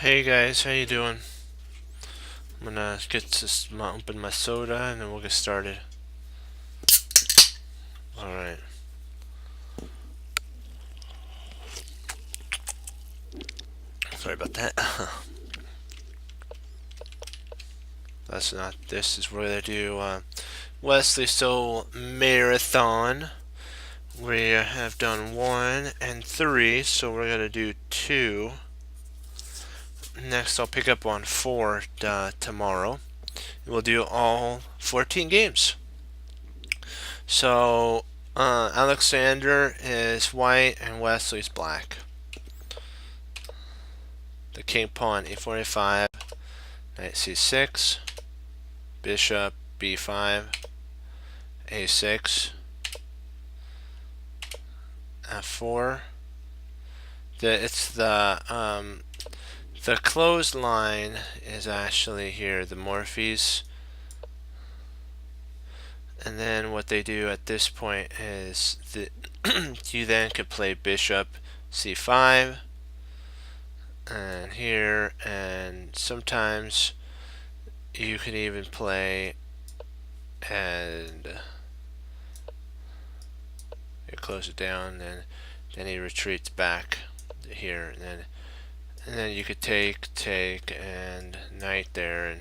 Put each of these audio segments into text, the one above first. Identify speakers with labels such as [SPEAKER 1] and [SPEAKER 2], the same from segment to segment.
[SPEAKER 1] Hey guys, how you doing? I'm gonna open my soda and then we'll get started. Alright. Sorry about that. That's not this is we're gonna do Wesley Soul Marathon. We have done 1 and 3, so we're gonna do 2. Next I'll pick up on 4 tomorrow. We'll do all 14 games. So Alexander is white and Wesley's black. The king pawn e45, knight c6, bishop b5, a6, f4. The closed line is actually here, the Morphes. And then what they do at this point is you then could play bishop c5 and here, and sometimes you can even play and you close it down, and then he retreats back here, and then you could take and knight there, and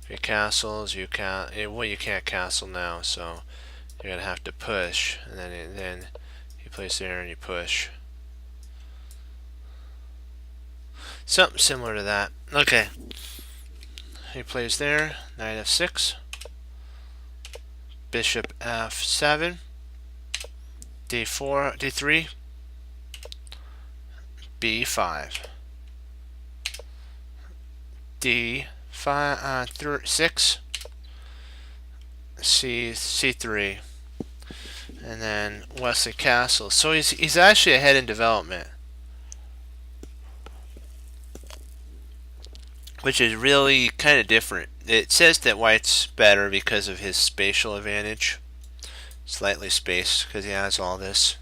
[SPEAKER 1] if he castles you can't castle now, so you're gonna have to push, and then he plays there and you push. Something similar to that. Okay. He plays there, knight f6, bishop f7, d4, d3, b5, d5, 6, c3, and then Wesley castles. So he's actually ahead in development, which is really kind of different. It says that white's better because of his spatial advantage, slightly spaced because he has all this.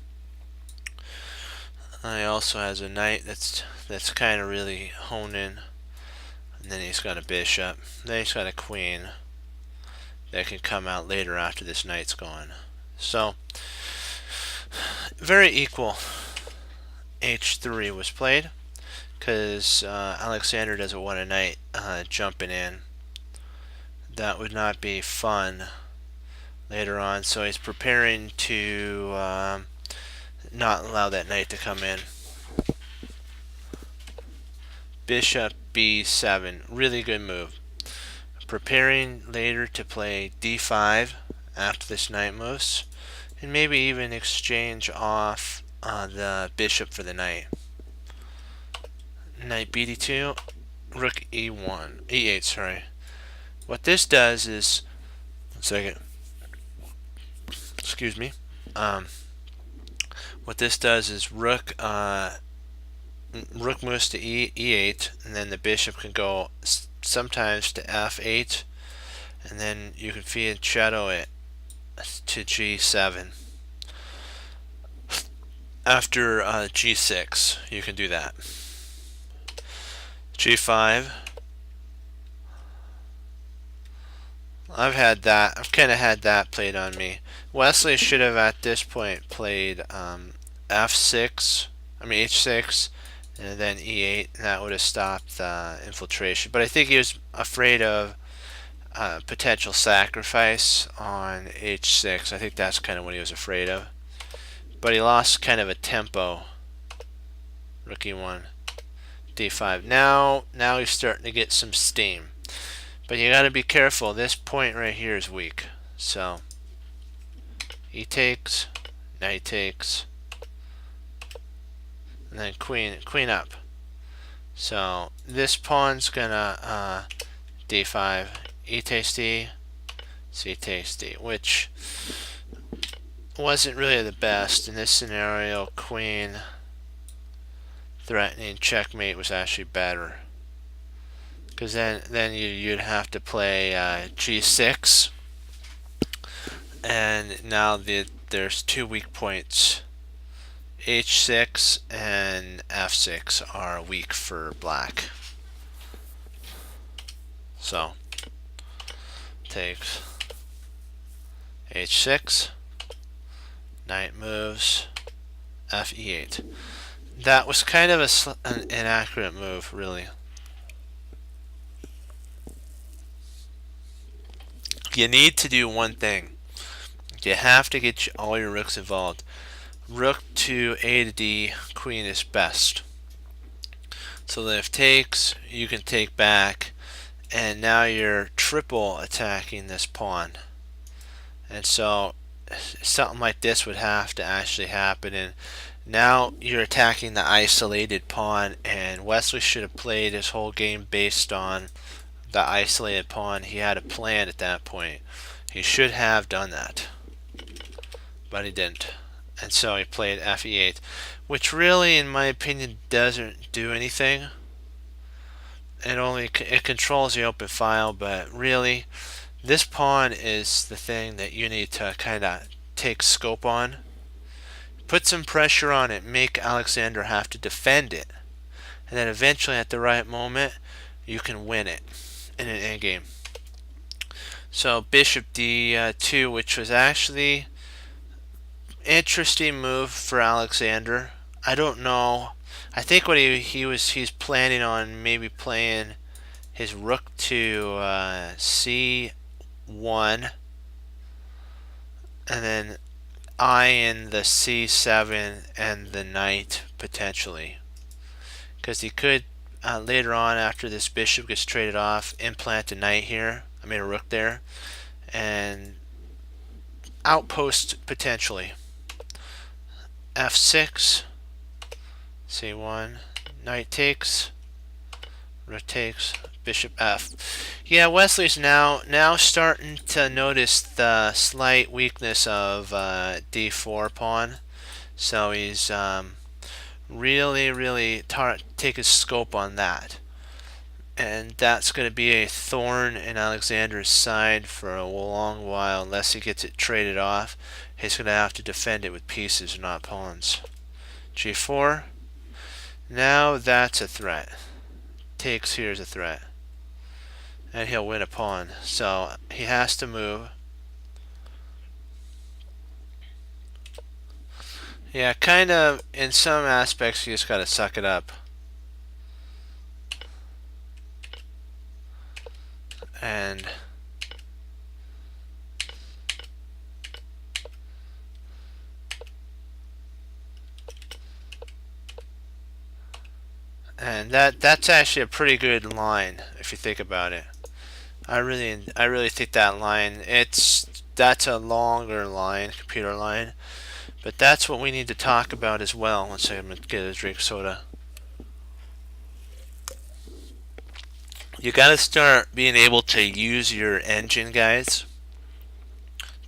[SPEAKER 1] He also has a knight that's kind of really honed in, and then he's got a bishop. Then he's got a queen that can come out later after this knight's gone. So very equal. H3 was played because Alexander doesn't want a knight jumping in. That would not be fun later on, so he's preparing to not allow that knight to come in. Bishop b7, really good move. Preparing later to play d5 after this knight moves, and maybe even exchange off the bishop for the knight. Knight bd2, rook e8, sorry. What this does is, 1 second, excuse me. What this does is rook moves to e8, and then the bishop can go sometimes to f8, and then you can fianchetto it to g7. After g6, you can do that. g5. I've kind of had that played on me. Wesley should have at this point played f6, h6, and then e8, and that would have stopped the infiltration. But I think he was afraid of potential sacrifice on h6. I think that's kind of what he was afraid of. But he lost kind of a tempo. Rook e1, d5. Now he's starting to get some steam. But you got to be careful. This point right here is weak. So he takes, knight takes, and then queen up. So this pawn's gonna d5, e takes d, c takes d, which wasn't really the best in this scenario. Queen threatening checkmate was actually better, because then you'd have to play g6, and now there's two weak points. h6 and f6 are weak for black. So takes h6, knight moves, fe8. That was kind of an inaccurate move, really. You need to do one thing. You have to get all your rooks involved. Rook to A to D, queen is best. So that if takes, you can take back, and now you're triple attacking this pawn. And so something like this would have to actually happen, and now you're attacking the isolated pawn, and Wesley should have played his whole game based on the isolated pawn. He had a plan at that point. He should have done that, but he didn't. And so he played fe8, which really, in my opinion, doesn't do anything. It controls the open file, but really, this pawn is the thing that you need to kind of take scope on. Put some pressure on it, make Alexander have to defend it, and then eventually, at the right moment, you can win it in an endgame. So bishop d2, which was actually interesting move for Alexander. I don't know. I think what he's planning on maybe playing his rook to c1, and then in the c7 and the knight potentially, because he could later on, after this bishop gets traded off, implant a knight here. I mean a rook there, and outpost potentially. f6, c1, knight takes, rook takes, bishop f. Yeah, Wesley's now starting to notice the slight weakness of d4 pawn, so he's really take his scope on that, and that's going to be a thorn in Alexander's side for a long while unless he gets it traded off. He's going to have to defend it with pieces, not pawns. g4. Now that's a threat. Takes here is a threat, and he'll win a pawn. So he has to move. Yeah, kind of. In some aspects, you just got to suck it up. And that's actually a pretty good line if you think about it. I really think that line, that's a longer line, computer line, but that's what we need to talk about as well. Let's say I'm gonna get a drink soda. You gotta start being able to use your engine, guys.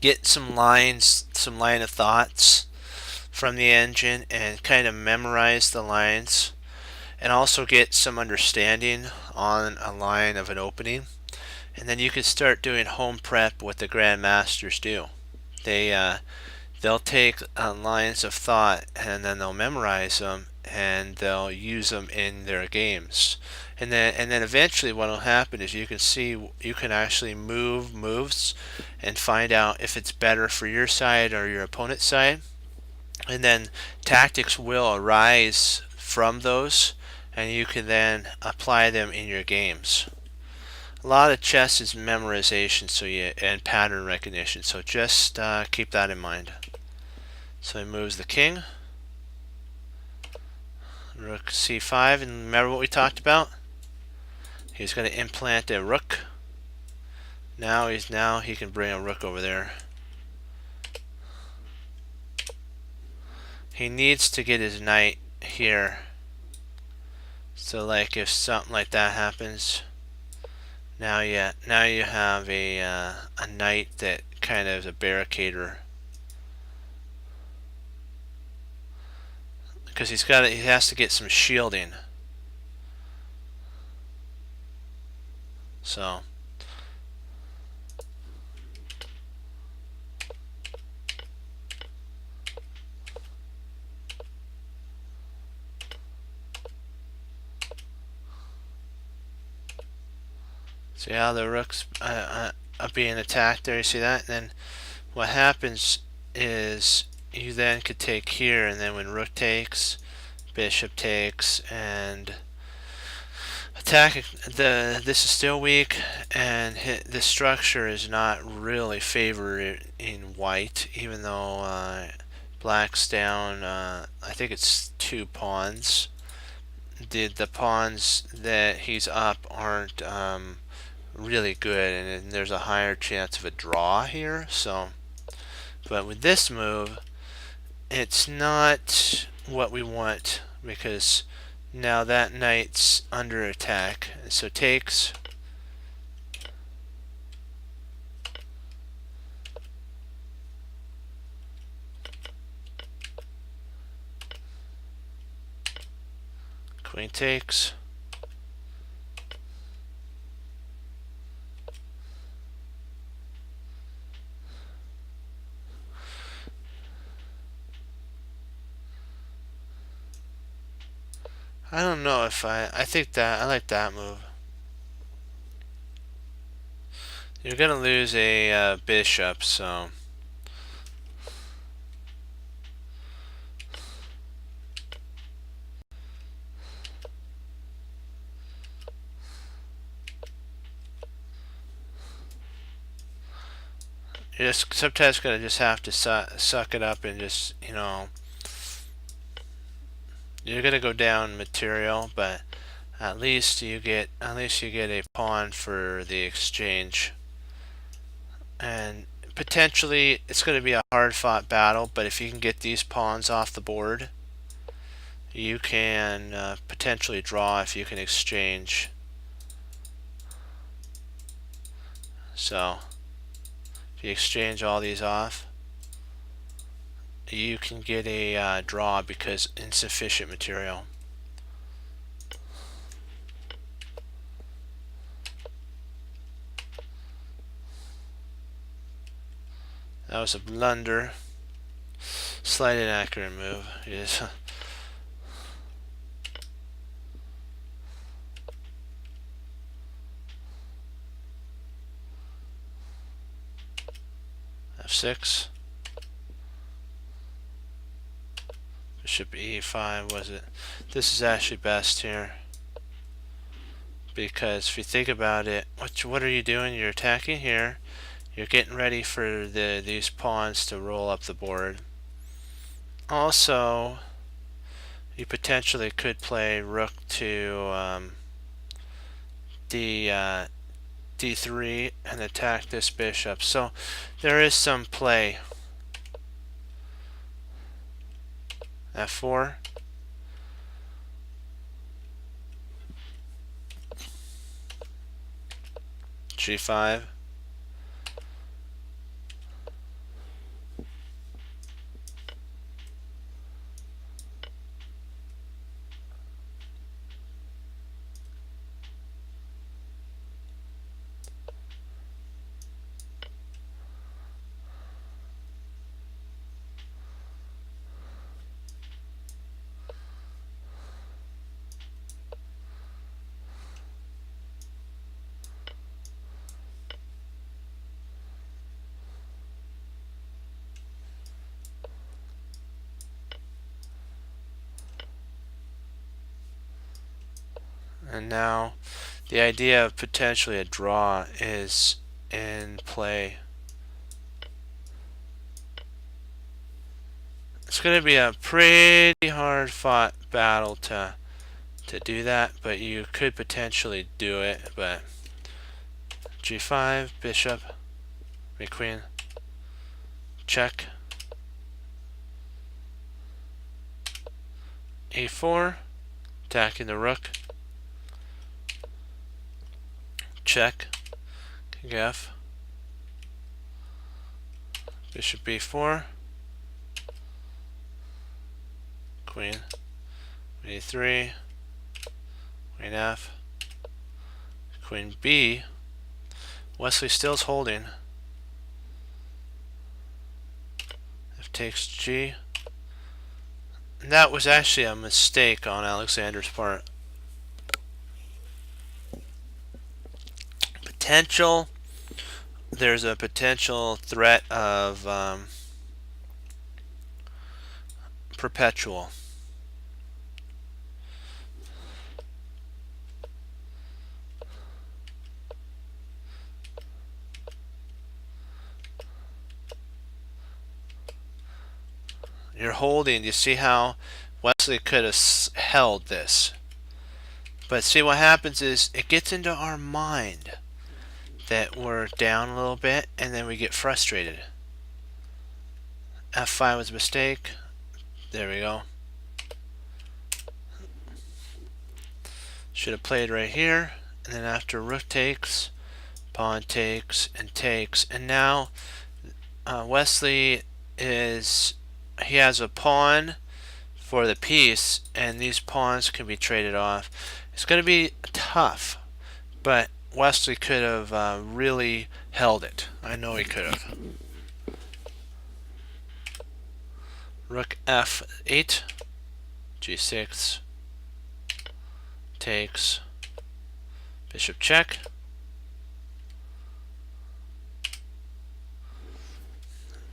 [SPEAKER 1] Get some lines, some line of thoughts from the engine, and kind of memorize the lines, and also get some understanding on a line of an opening. And then you can start doing home prep, what the grandmasters do. They'll take lines of thought, and then they'll memorize them, and they'll use them in their games. And then eventually what will happen is you can actually move moves and find out if it's better for your side or your opponent's side. And then tactics will arise from those, and you can then apply them in your games. A lot of chess is memorization, and pattern recognition, so just keep that in mind. So he moves the king, rook c5, and remember what we talked about? He's going to implant a rook. Now he can bring a rook over there. He needs to get his knight here. So like if something like that happens, now you have a knight that kind of is a barricader, because he has to get some shielding. So See how the rook's being attacked there? You see that? And then what happens is you then could take here, and then when rook takes, bishop takes, and attack this is still weak, and the structure is not really favored in white, even though black's down. I think it's 2 pawns. The pawns that he's up aren't really good, and there's a higher chance of a draw here. So, but with this move, it's not what we want, because now that knight's under attack. So takes. Queen takes. I don't know if I think that I like that move. You're gonna lose a bishop, so you're just sometimes gonna just have to suck it up and just, you know, you're gonna go down material, but at least you get a pawn for the exchange. And potentially it's going to be a hard fought battle, but if you can get these pawns off the board, you can potentially draw if you can exchange. So if you exchange all these off, you can get a draw because insufficient material. That was a blunder. Slight inaccurate move. Yes. F6. Bishop E5 was it? This is actually best here, because if you think about it, what are you doing? You're attacking here. You're getting ready for these pawns to roll up the board. Also, you potentially could play rook to D3 and attack this bishop. So there is some play. F4. G5. And now the idea of potentially a draw is in play. It's going to be a pretty hard fought battle to do that, but you could potentially do it. But G5, bishop, queen, check. A4, attacking the rook. Check. King F. Bishop B4. Queen. E3. Queen F. Queen B. Wesley still's holding. F takes G. And that was actually a mistake on Alexander's part. there's a potential threat of perpetual. You're holding. You see how Wesley could have held this. But see what happens is it gets into our mind that we're down a little bit and then we get frustrated. F5 was a mistake. There we go. Should have played right here. And then after rook takes, pawn takes, and takes. And now Wesley he has a pawn for the piece, and these pawns can be traded off. It's going to be tough, but Wesley could have really held it. I know he could have. Rook f8, g6, takes, bishop check.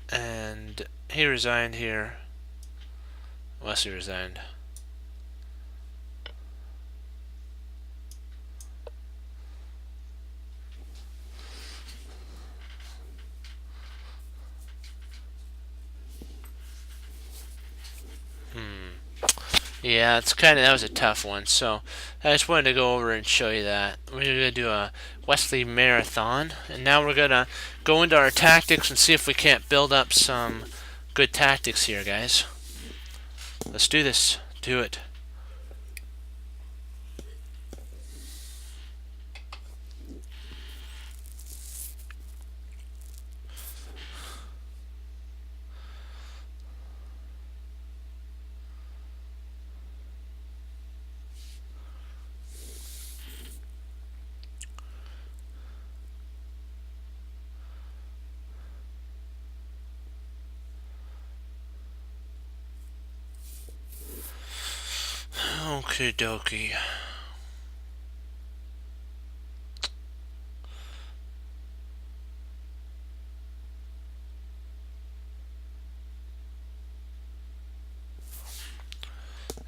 [SPEAKER 1] And he resigned here. Wesley resigned. Yeah, that was a tough one. So I just wanted to go over and show you that. We're going to do a Wesley marathon. And now we're going to go into our tactics and see if we can't build up some good tactics here, guys. Let's do this. Do it. Okie dokie.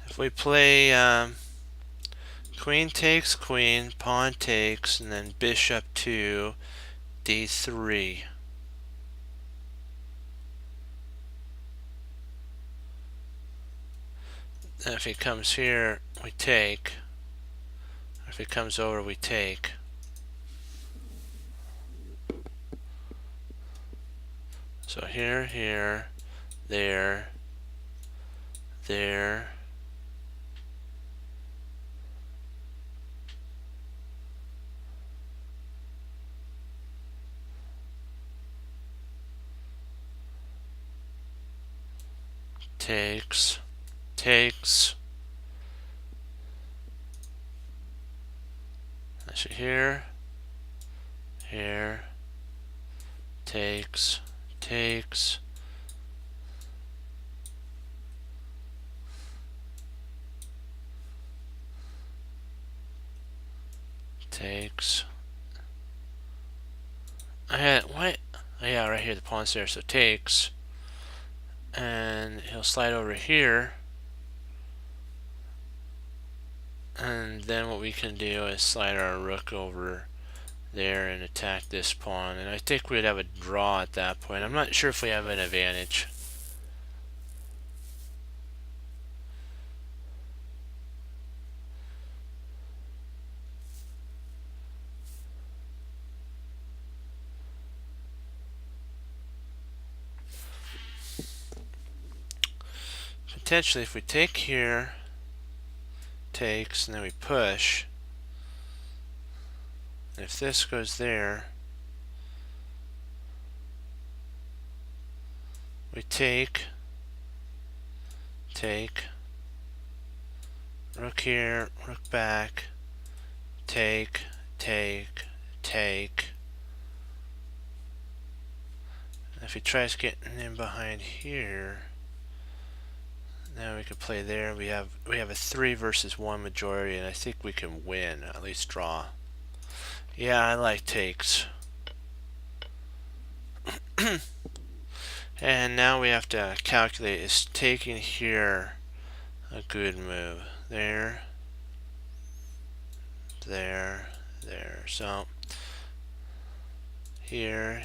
[SPEAKER 1] If we play queen takes queen, pawn takes, and then bishop to d3. And if he comes here, we take. If he comes over, we take. So here, here, there, there. Takes, takes. Actually here, here, takes, takes. Takes. I had what? Oh, yeah, right here the pawn's there, so takes. And he'll slide over here. And then what we can do is slide our rook over there and attack this pawn. And I think we'd have a draw at that point. I'm not sure if we have an advantage. Potentially, if we take here, takes, and then we push, if this goes there, we take, rook here, rook back, take, take. And if he tries getting in behind here, now we could play there. We have a 3 versus 1 majority, and I think we can win, at least draw. Yeah, I like takes. And now we have to calculate, is taking here a good move? There, there, there. So here,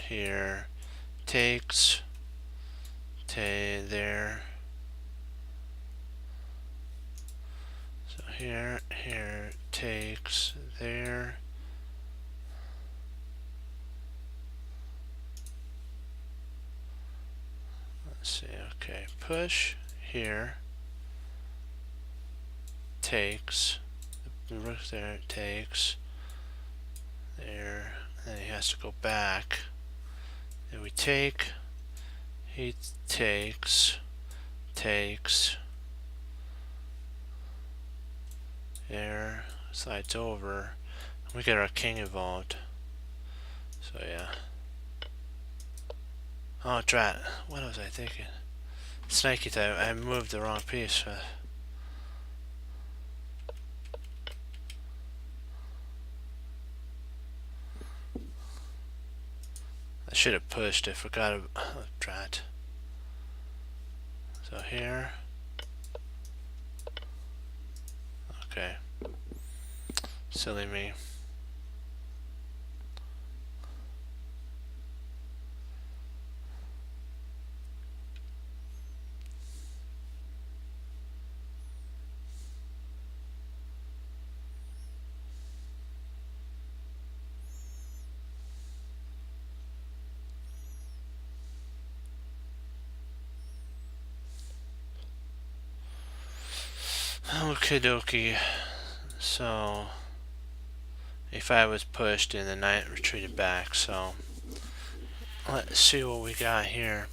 [SPEAKER 1] takes, there. So here, takes, there. Let's see, okay, push here, takes, the rook there, takes, there, and then he has to go back. Then we take, he takes, there, slides over, and we get our king involved. So yeah. Oh, drat, what was I thinking? Snaky type, I moved the wrong piece. I should have pushed, I forgot about, oh, drat. So here. Okay. Silly me. Okie dokie. So if I was pushed and the knight retreated back, so let's see what we got here.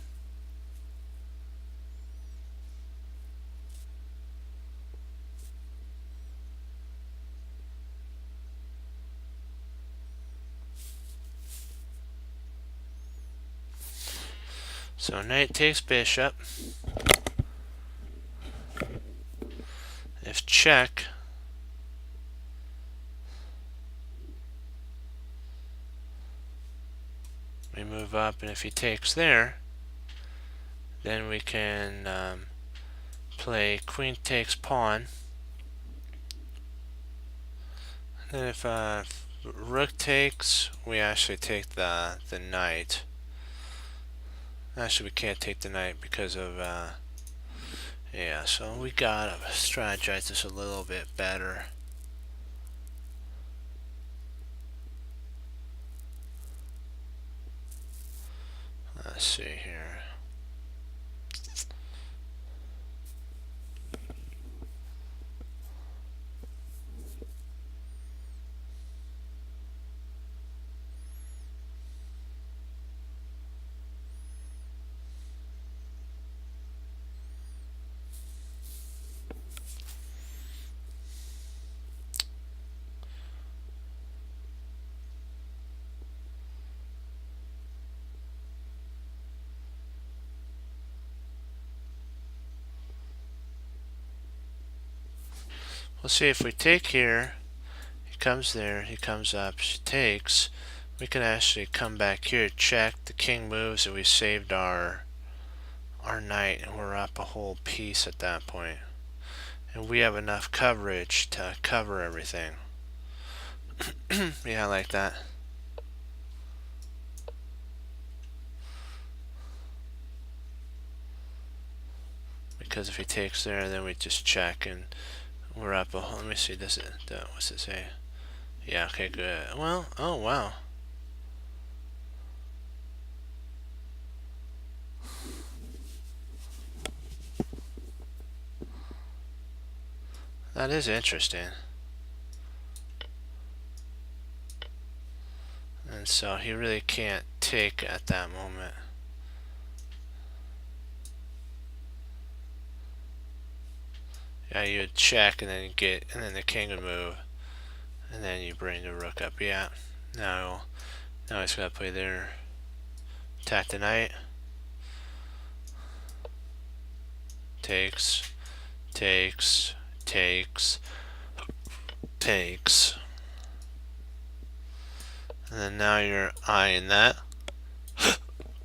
[SPEAKER 1] So knight takes bishop. If check, we move up, and if he takes there, then we can play queen takes pawn. And then if rook takes, we actually take the knight. Actually, we can't take the knight because of yeah. So we gotta strategize this a little bit better. Let's see here. We'll see if we take here. He comes there. He comes up. She takes. We can actually come back here, check. The king moves, and we saved our knight, and we're up a whole piece at that point. And we have enough coverage to cover everything. Yeah, I like that. Because if he takes there, then we just check, and we're up a whole. Let me see. This is what's it say? Yeah. Okay. Good. Well. Oh wow. That is interesting. And so he really can't take at that moment. Yeah, you would check and then you get, and then the king would move, and then you bring the rook up. Yeah. Now he's got to play there. Attack the knight. Takes. And then now you're eyeing that.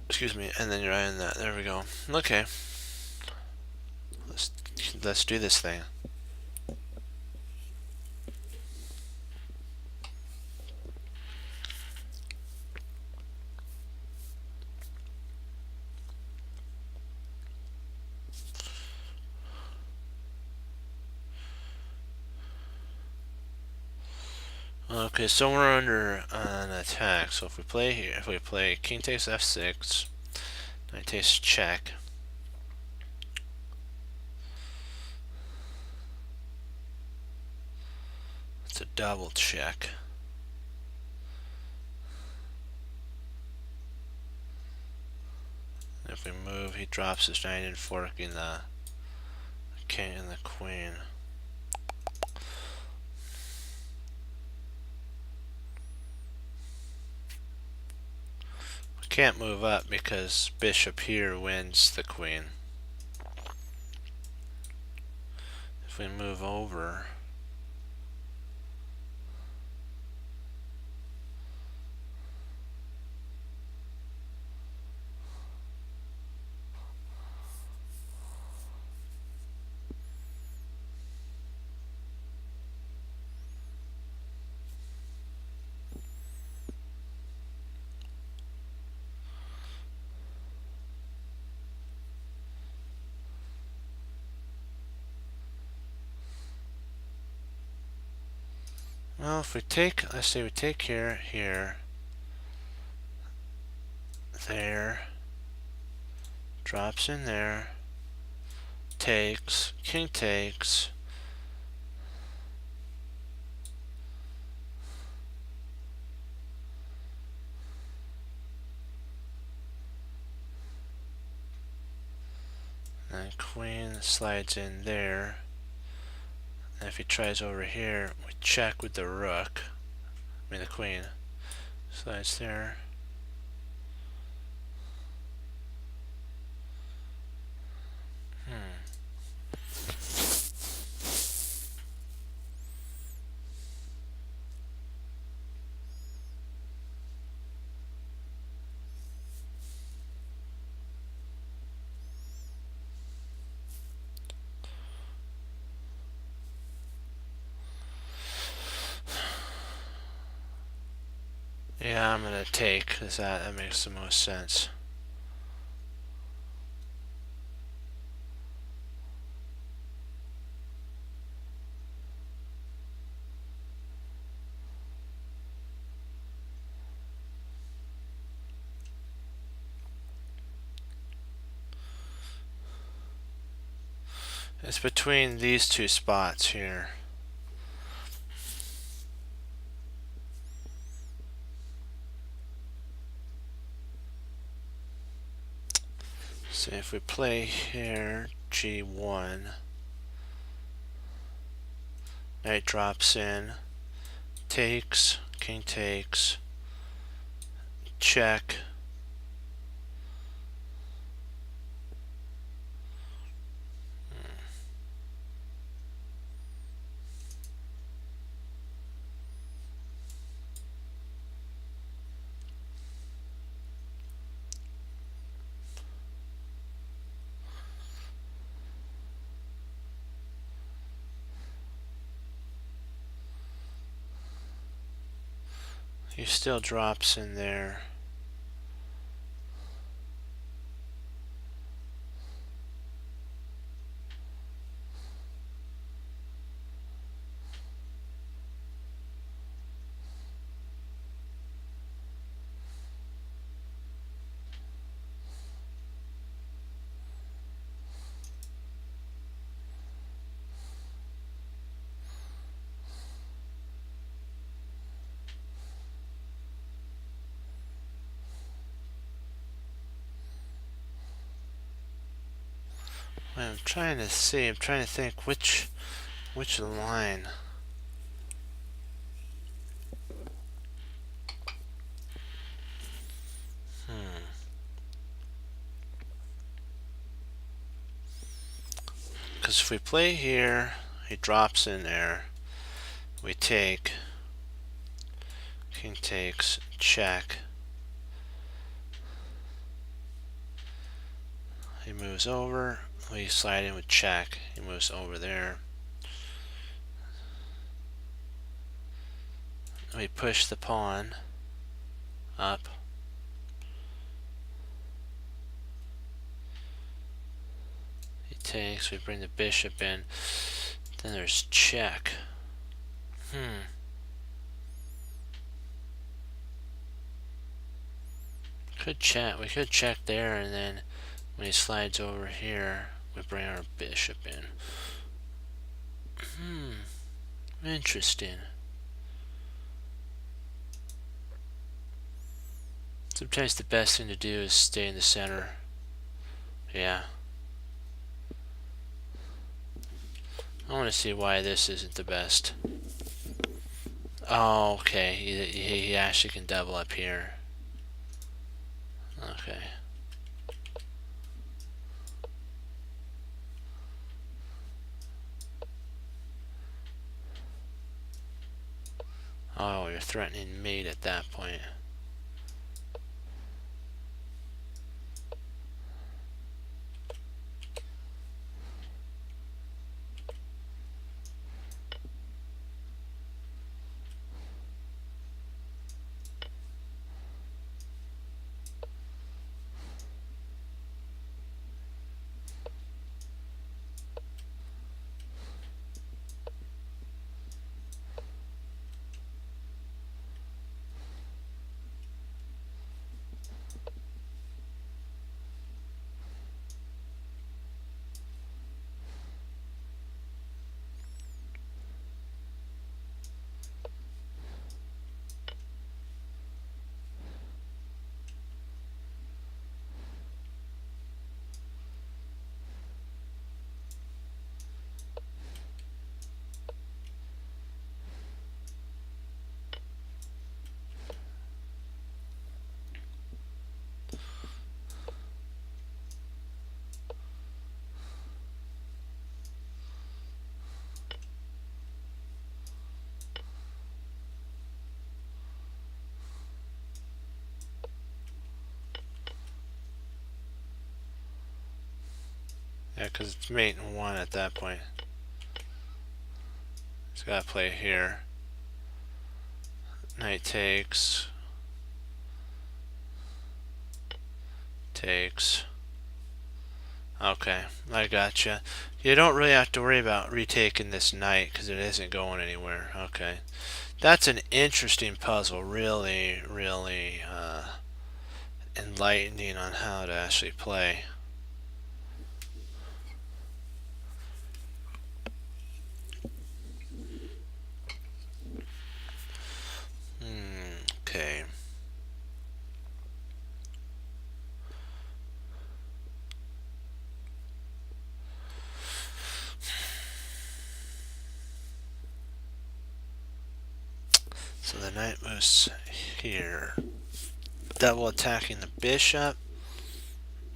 [SPEAKER 1] Excuse me, and then you're eyeing that. There we go. Okay. Let's do this thing. Okay, so we're under an attack. So if we play here, if we play king takes f6, knight takes check. It's a double check. If we move, he drops his knight and forking the king and the queen. We can't move up because bishop here wins the queen. If we move over, well, if we take, let's say we take here, here, there, drops in there, takes, king takes, and queen slides in there. And if he tries over here, we check with the rook. I mean the queen. Slides there. Yeah, I'm gonna take, because that makes the most sense. It's between these two spots here. So if we play here, G1, knight drops in, takes, king takes, check. He still drops in there. I'm trying to see, I'm trying to think which line. Because if we play here, he drops in there. We take King takes, check. He moves over. We slide in with check. He moves over there. We push the pawn up. He takes. We bring the bishop in. Then there's check. Could check. We could check there, and then when he slides over here, we bring our bishop in. Interesting. Sometimes the best thing to do is stay in the center. Yeah. I want to see why this isn't the best. Oh, okay. He actually can double up here. Okay. Oh, you're threatening mate at that point. Yeah, because it's mate and 1 at that point. He's got to play here. Knight takes. Takes. Okay, I gotcha. You don't really have to worry about retaking this knight because it isn't going anywhere. Okay. That's an interesting puzzle. Really, really enlightening on how to actually play. Okay. So the knight moves here, double attacking the bishop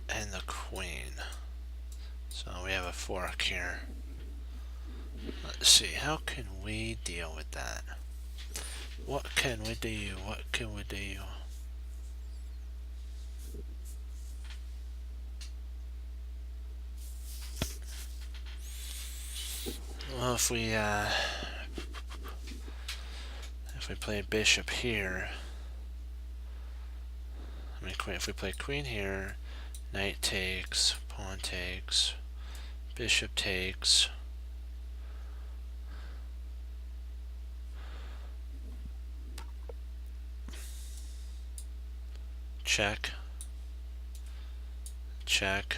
[SPEAKER 1] and the queen. So we have a fork here. Let's see, how can we deal with that? What can we do? What can we do? Well, if we play bishop here, I mean, if we play queen here, knight takes, pawn takes, bishop takes. Check. Check.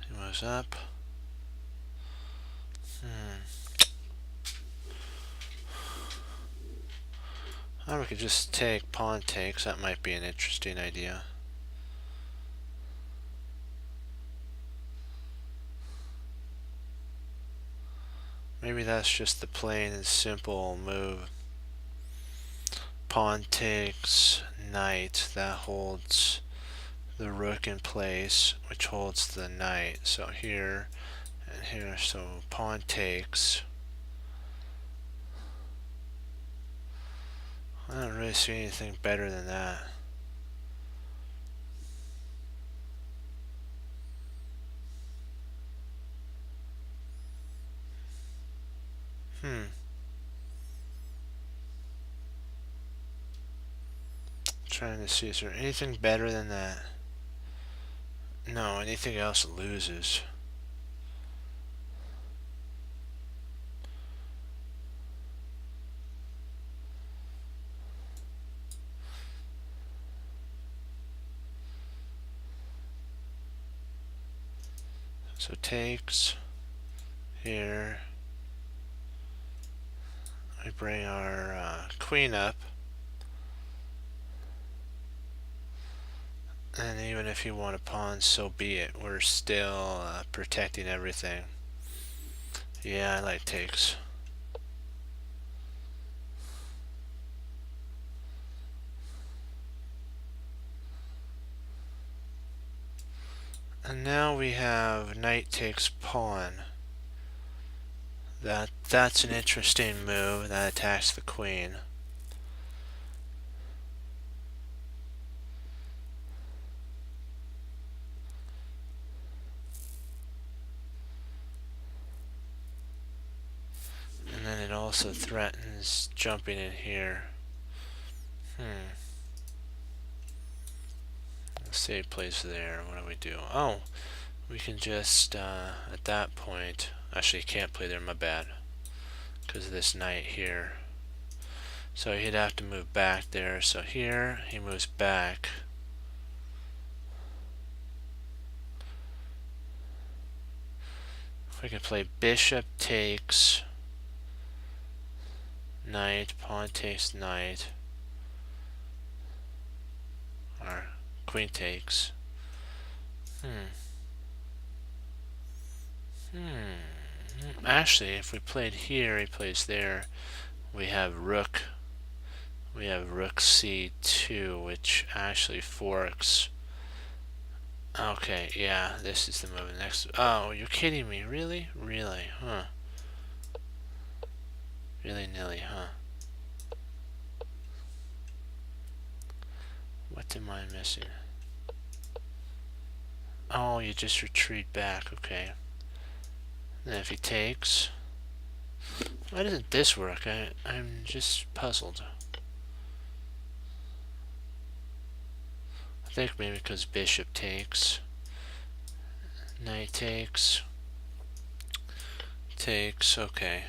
[SPEAKER 1] He moves up. Or we could just take pawn takes. That might be an interesting idea. Maybe that's just the plain and simple move. Pawn takes, knight. That holds the rook in place, which holds the knight. So here, And here, so pawn takes. I don't really see anything better than that. Trying to see, is there anything better than that? No, anything else loses. So takes here. We bring our queen up. And even if you want a pawn, so be it. We're still protecting everything. Yeah, I like takes. And now we have knight takes pawn. That's an interesting move that attacks the queen. And then it also threatens jumping in here. Let's say it plays there. What do we do? Oh, we can just, at that point, actually can't play there, my bad, because of this knight here. So he'd have to move back there. So here, he moves back. We can play bishop takes, knight, pawn takes knight, or queen takes. Actually, if we played here, he plays there. We have rook. We have rook c2, which actually forks. Okay, yeah, this is the move next. Oh, you're kidding me, really? Really, huh? Really nilly, huh? What am I missing? Oh, you just retreat back, okay. And if he takes... Why doesn't this work? I'm just puzzled. I think maybe because bishop takes. Knight takes. Takes, okay.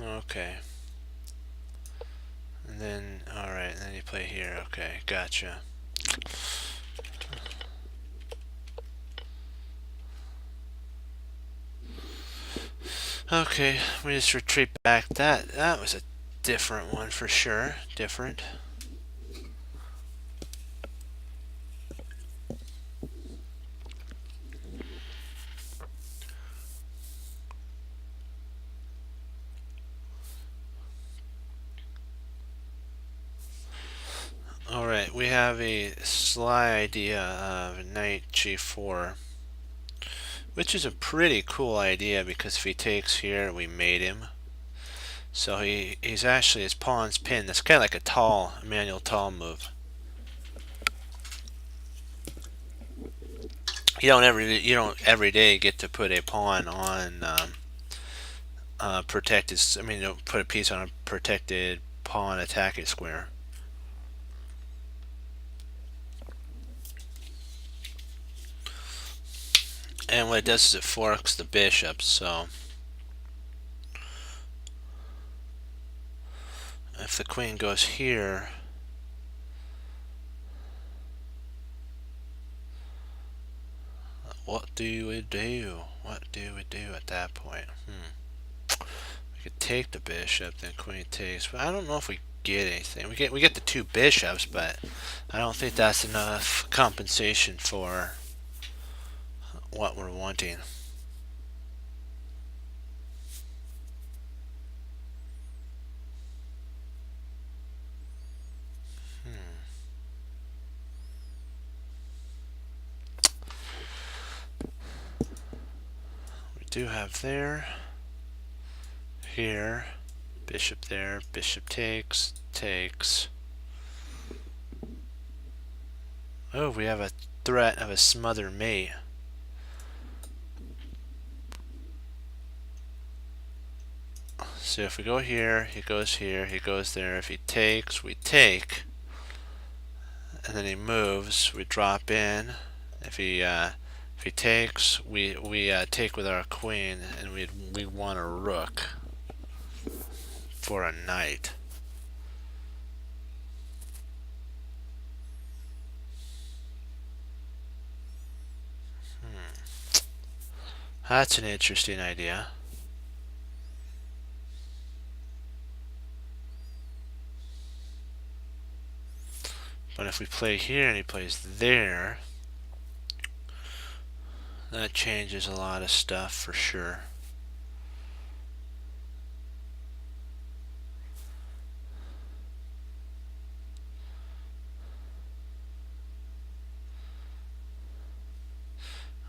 [SPEAKER 1] Okay. And then, alright, and then you play here, okay, gotcha. Okay, we just retreat back. That was a different one for sure. Different. Alright, we have a sly idea of knight g4, which is a pretty cool idea because if he takes here, we mate him. So he's actually, his pawn's pinned. That's kind of like a tall, Emmanuel Tall move. You don't every day get to put a pawn on protected. I mean, you don't put a piece on a protected pawn attacking square. And what it does is it forks the bishop. So if the queen goes here, what do we do? What do we do at that point? We could take the bishop, then queen takes, but I don't know if we get anything. We get the two bishops, but I don't think that's enough compensation for what we're wanting. do have there, here, bishop there, bishop takes, takes. Oh, we have a threat of a smother mate. So if we go here, he goes here, he goes there. If he takes, we take. And then he moves, we drop in. If he takes, we take with our queen, and we want a rook for a knight. That's an interesting idea. But if we play here and he plays there, that changes a lot of stuff for sure.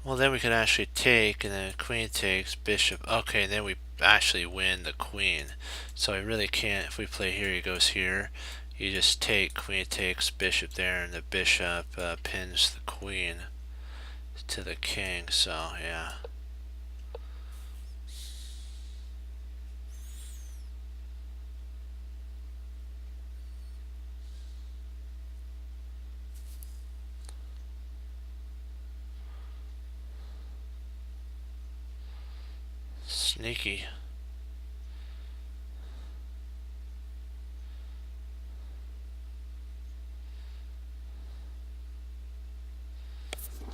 [SPEAKER 1] Well, then we could actually take, and then queen takes, bishop. Okay, then we actually win the queen. So I really can't, if we play here, he goes here. You just take, queen takes, bishop there, and the bishop pins the queen to the king, so yeah. Sneaky.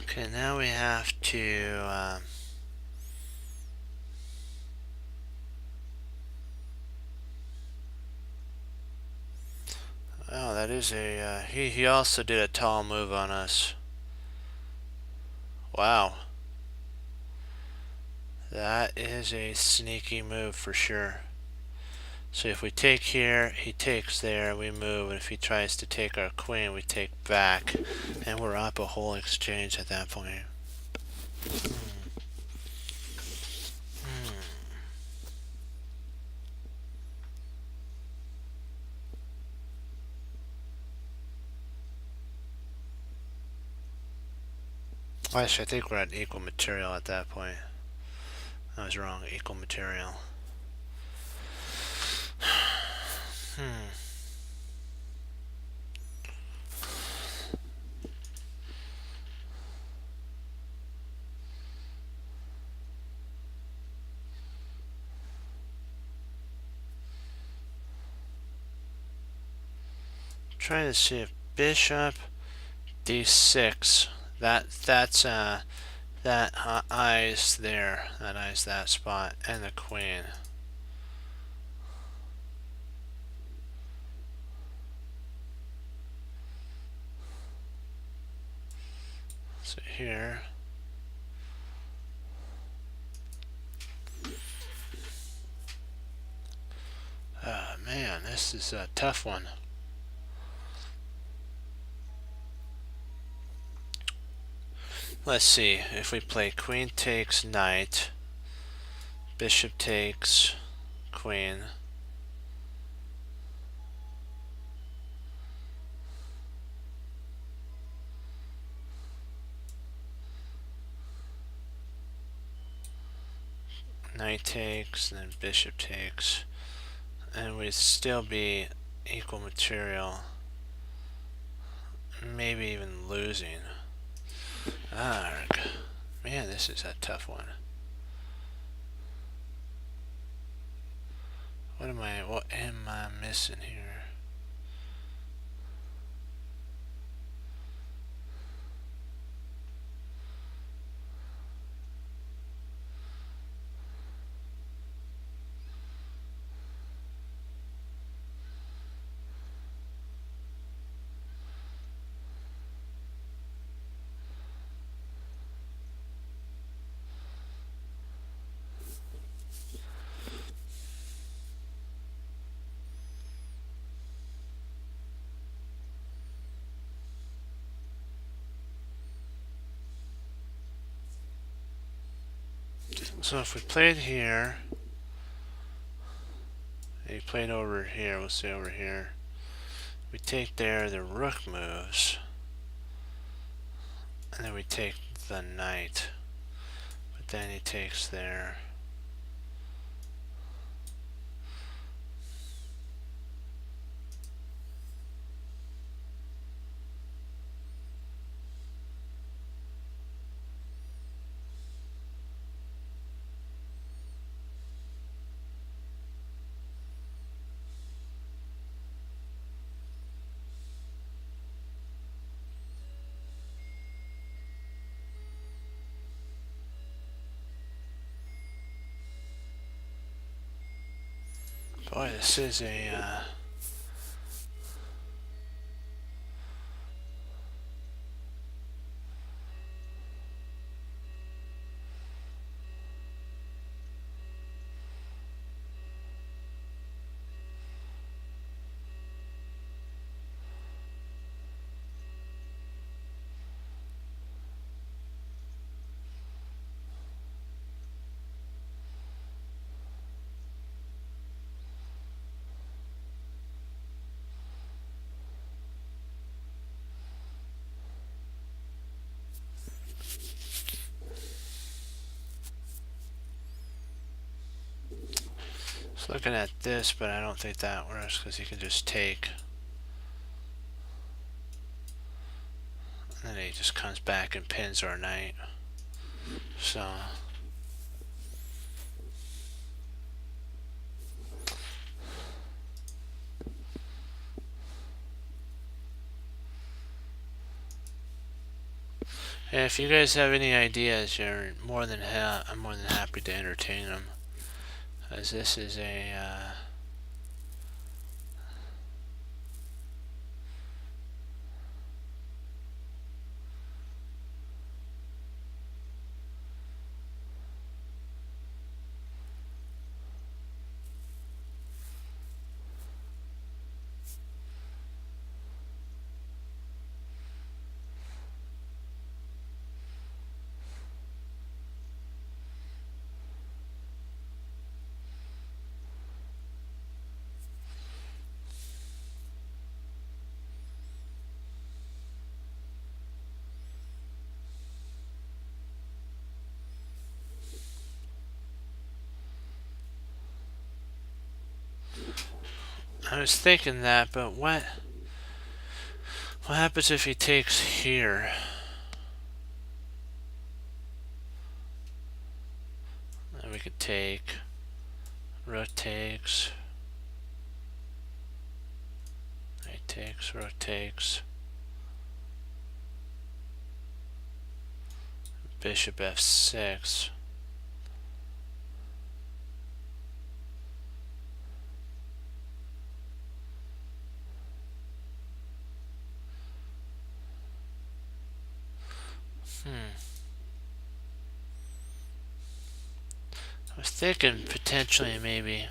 [SPEAKER 1] Okay, now we have to oh, that is a he also did a tall move on us. Wow. That is a sneaky move for sure. So if we take here, he takes there, we move, and if he tries to take our queen, we take back, and we're up a whole exchange at that point. Actually, I think we're at equal material at that point. I was wrong, equal material. Trying to see if bishop d6. That's that eyes there. That eyes that spot, and the queen. So here. Man, this is a tough one. Let's see, if we play queen takes knight, bishop takes queen, knight takes, and then bishop takes, and we'd still be equal material, maybe even losing. Arg. Man, this is a tough one. What am I missing here? So if we played here, and he played over here, we'll say over here. We take there, the rook moves, and then we take the knight. But then he takes there. Boy, this is a just looking at this, but I don't think that works because he can just take. And then he just comes back and pins our knight. So and if you guys have any ideas, I'm more than happy to entertain them. As this is a I was thinking that, but what happens if he takes here? Then we could take rook takes, knight takes, rook takes, bishop f6. I was thinking potentially maybe.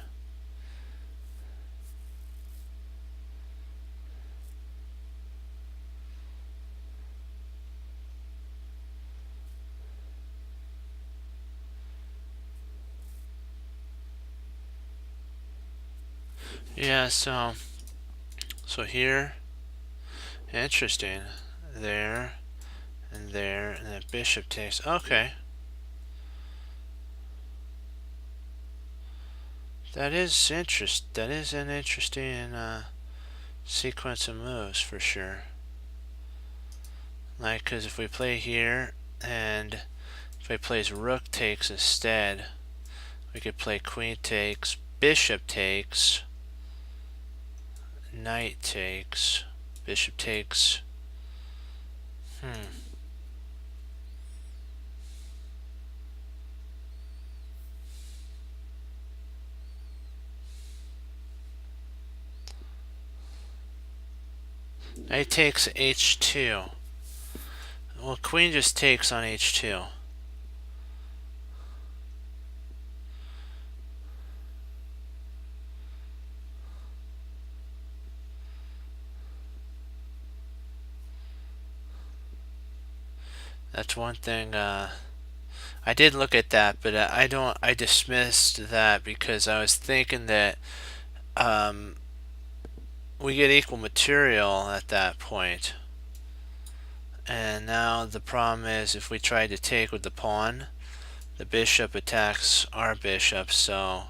[SPEAKER 1] Yeah, so here, interesting. There, and then bishop takes. Okay. That is That is an interesting sequence of moves for sure. Like, because if we play here, and if he plays rook takes instead, we could play queen takes, bishop takes, knight takes, bishop takes. Knight takes h2. Well, queen just takes on h2. That's one thing. I did look at that, but I dismissed that because I was thinking that um, we get equal material at that point. And now the problem is if we try to take with the pawn, the bishop attacks our bishop, so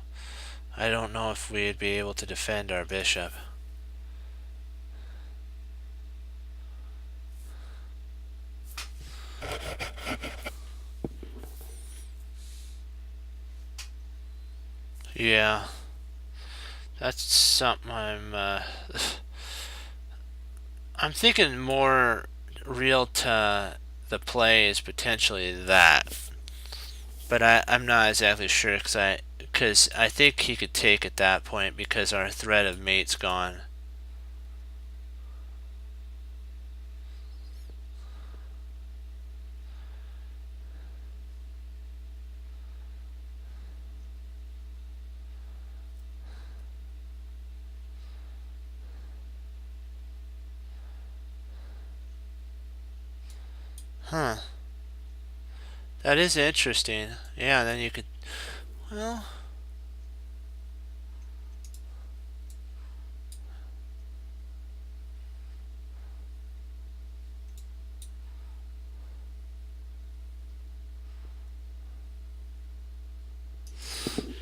[SPEAKER 1] I don't know if we'd be able to defend our bishop. Yeah, that's something I'm thinking more real to the play is potentially that, but I'm not exactly sure because I think he could take at that point because our threat of mate's gone. Huh. That is interesting. Yeah, then you could. Well,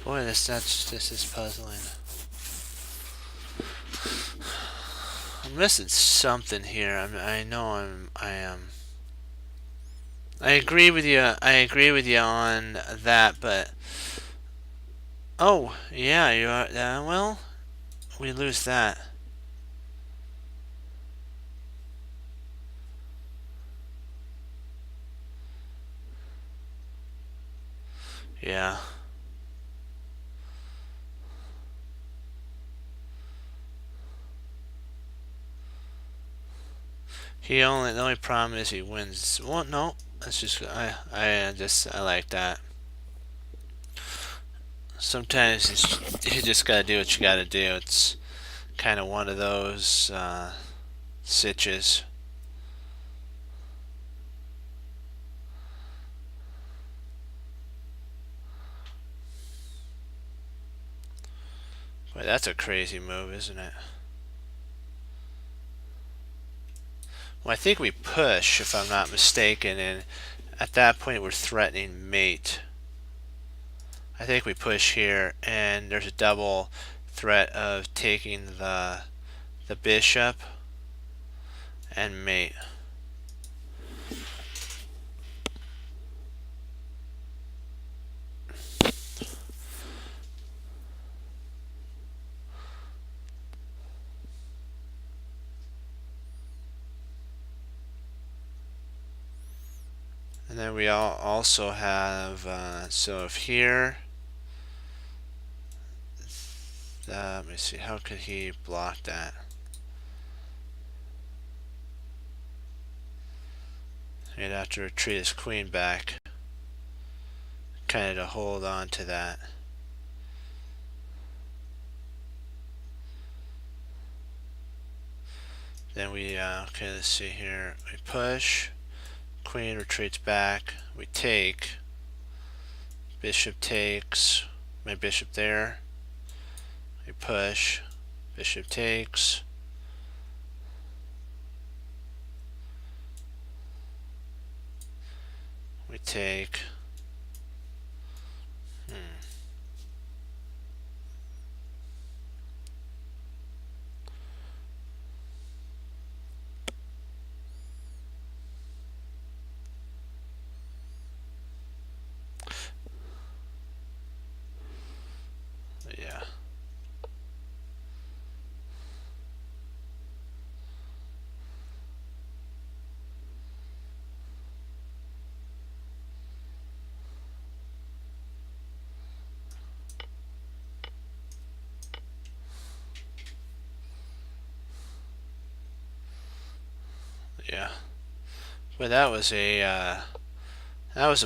[SPEAKER 1] boy, this is puzzling. I'm missing something here. I know I am. I agree with you. I agree with you on that, but oh yeah, you are. Well, we lose that. Yeah. The only problem is he wins. Well, no, that's just I like that. Sometimes you just gotta do what you gotta do. It's kind of one of those sitches. But that's a crazy move, isn't it? Well, I think we push, if I'm not mistaken, and at that point we're threatening mate. I think we push here, and there's a double threat of taking the bishop and mate. And then we also have, so if here, let me see, how could he block that? He'd have to retreat his queen back, kind of to hold on to that. Then we, okay, let's see here, we push, queen retreats back, we take, bishop takes, my bishop there, we push, bishop takes, we take, yeah. Yeah. But that was a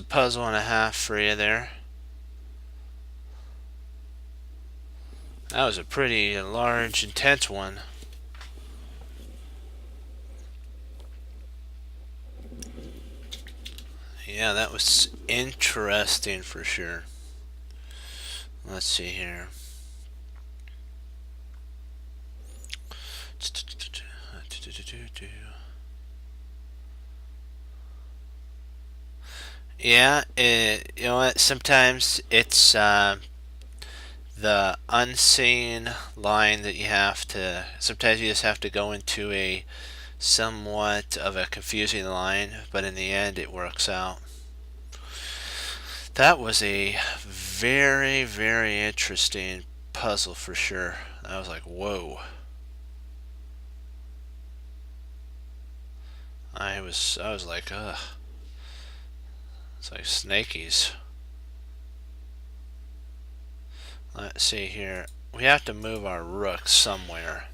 [SPEAKER 1] puzzle and a half for you there. That was a pretty large, intense one. Yeah, that was interesting for sure. Let's see here. Yeah, you know what? Sometimes it's the unseen line that you have to. Sometimes you just have to go into a somewhat of a confusing line, but in the end, it works out. That was a very, very interesting puzzle for sure. I was like, whoa. I was like, ugh. It's like snakies. Let's see here. We have to move our rook somewhere.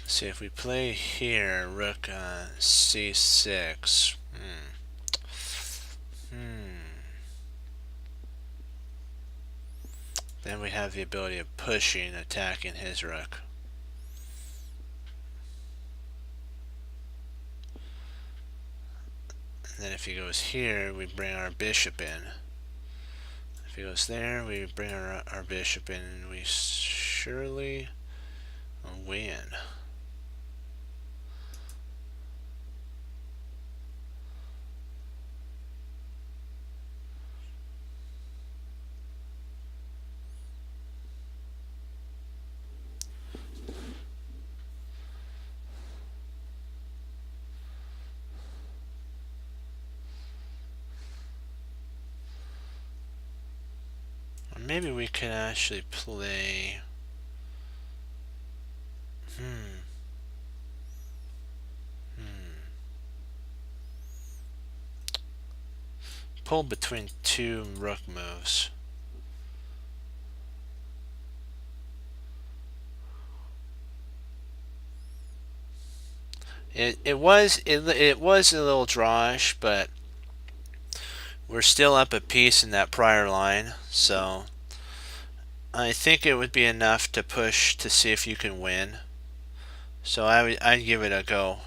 [SPEAKER 1] See if we play here, rook c6. Then we have the ability of pushing, attacking his rook. And then if he goes here, we bring our bishop in. If he goes there, we bring our bishop in, and we surely win. Or maybe we could actually play. Pull between two rook moves. It was a little drawish, but we're still up a piece in that prior line, so I think it would be enough to push to see if you can win. So I'd give it a go.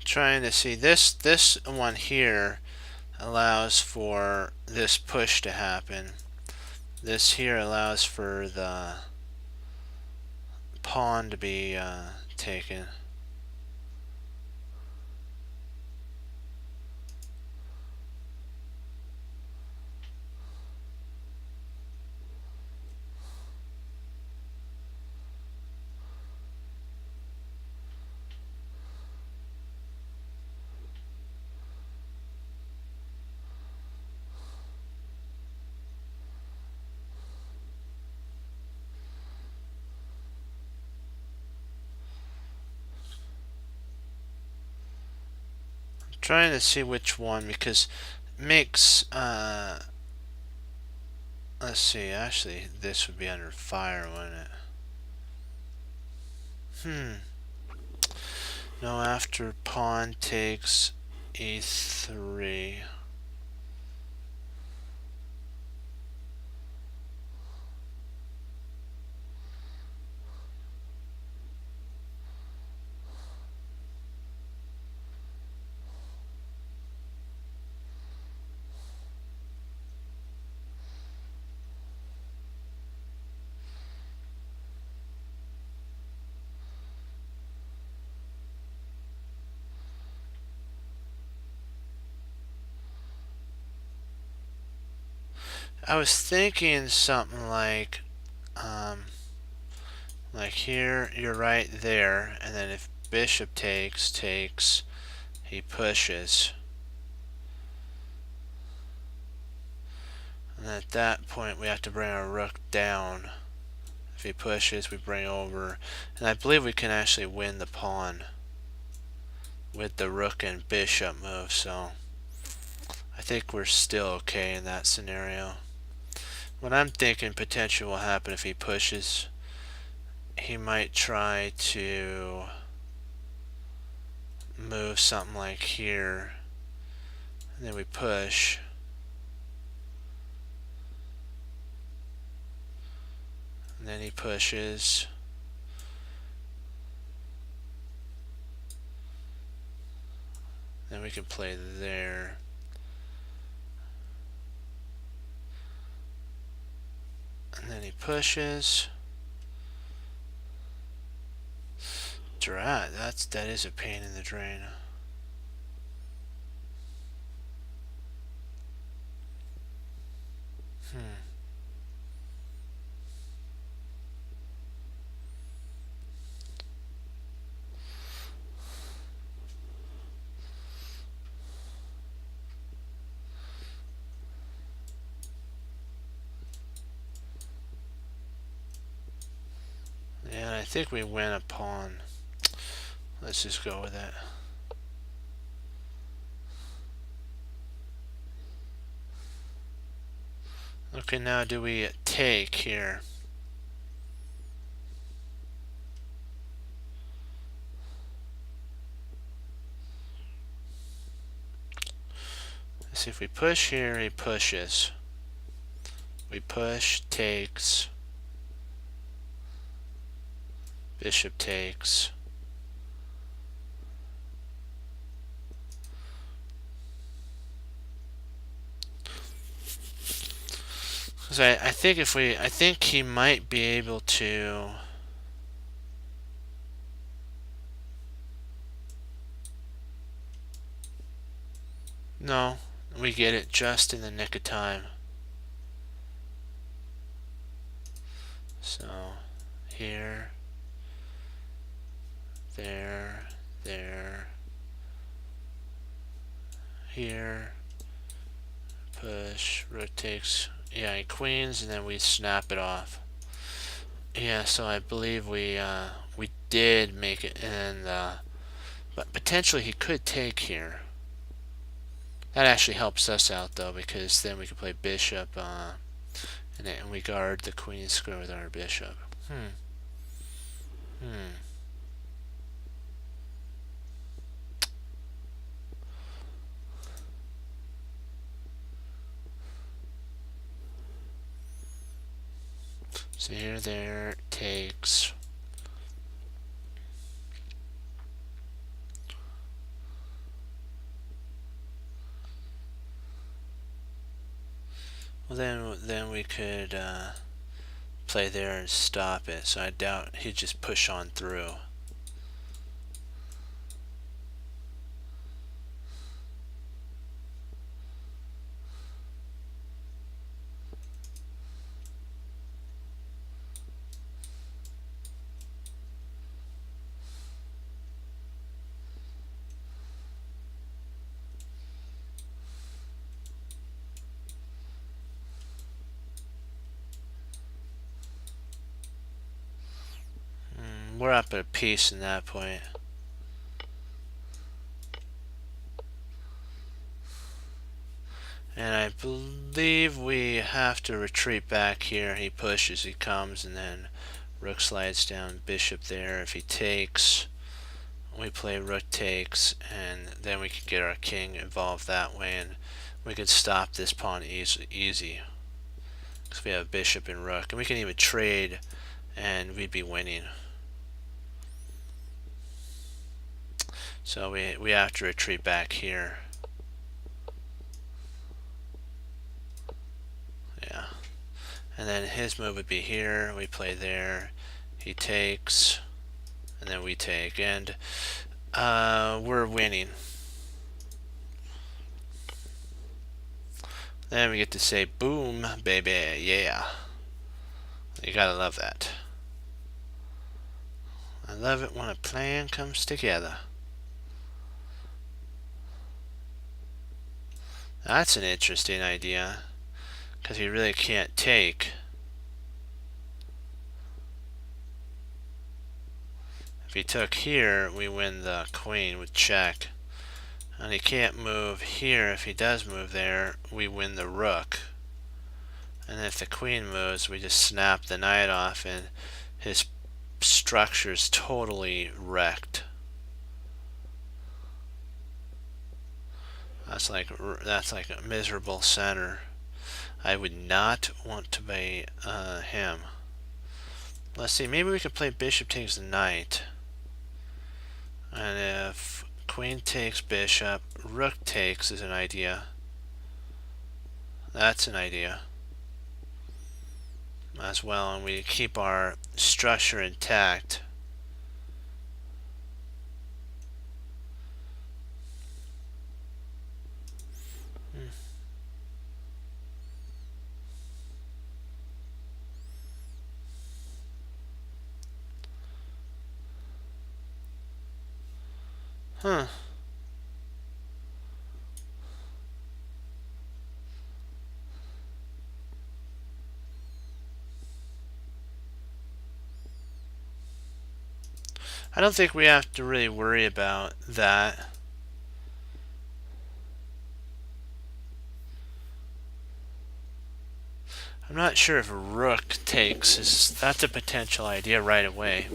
[SPEAKER 1] Trying to see this one here allows for this push to happen. This here allows for the pawn to be taken. Trying to see which one, because it makes let's see, actually this would be under fire, wouldn't it? No, after pawn takes e3. I was thinking something like here, you're right there, and then if bishop takes, he pushes. And at that point, we have to bring our rook down. If he pushes, we bring over. And I believe we can actually win the pawn with the rook and bishop move, so I think we're still okay in that scenario. What I'm thinking potentially will happen if he pushes, he might try to move something like here, and then we push. And then he pushes. Then we can play there. And then he pushes. Drat, that is a pain in the drain. Yeah, I think we win a pawn. Let's just go with it. Okay, now do we take here? Let's see, if we push here, he pushes. We push, takes. Bishop takes. Because I think he might be able to. No, we get it just in the nick of time. So, here, there, here, push, rotates, yeah, he queens, and then we snap it off. Yeah, so I believe we did make it, and but potentially he could take here. That actually helps us out though, because then we can play bishop, and we guard the queen square with our bishop. So here, there, takes. Well, then we could play there and stop it. So I doubt he'd just push on through. We're up at a piece in that point. And I believe we have to retreat back here. He pushes, he comes, and then rook slides down, bishop there. If he takes, we play rook takes, and then we can get our king involved that way, and we can stop this pawn easy. Because we have bishop and rook, and we can even trade, and we'd be winning. So we have to retreat back here. Yeah. And then his move would be here. We play there. He takes. And then we take. And we're winning. Then we get to say, boom, baby, yeah. You gotta love that. I love it when a plan comes together. That's an interesting idea, because he really can't take. If he took here, we win the queen with check. And he can't move here. If he does move there, we win the rook. And if the queen moves, we just snap the knight off, and his structure's totally wrecked. That's like a miserable center. I would not want to be him. Let's see, maybe we could play bishop takes knight. And if queen takes bishop, rook takes is an idea. That's an idea as well, and we keep our structure intact. Huh. I don't think we have to really worry about that. I'm not sure if rook takes that's a potential idea right away.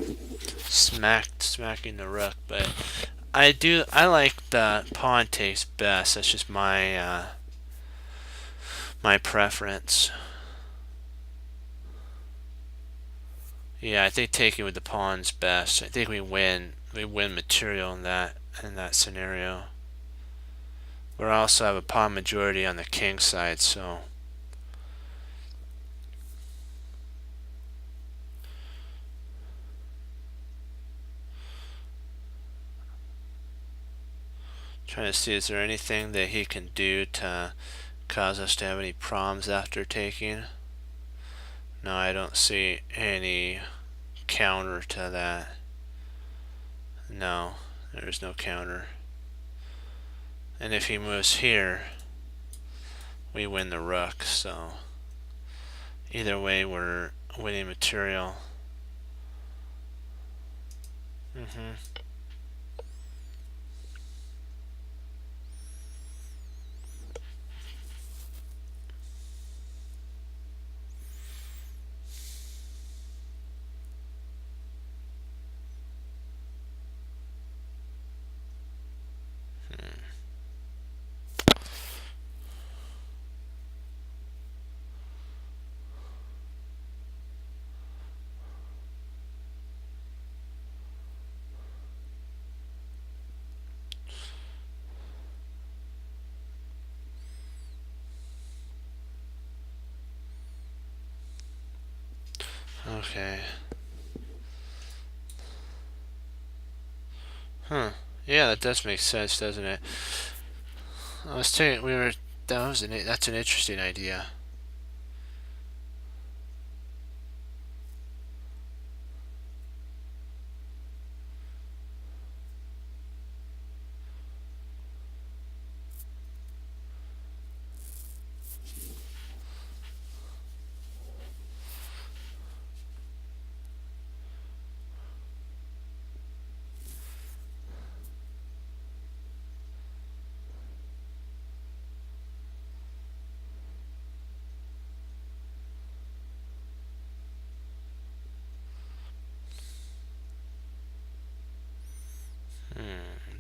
[SPEAKER 1] Smacking the rook, but I like the pawn takes best. That's just my my preference. Yeah, I think taking with the pawn's best. I think we win material in that scenario. We also have a pawn majority on the king side, so trying to see, is there anything that he can do to cause us to have any problems after taking? No, I don't see any counter to that. No, there's no counter. And if he moves here, we win the rook, so either way we're winning material. Okay. Huh. Yeah, that does make sense, doesn't it? I was saying that's an interesting idea.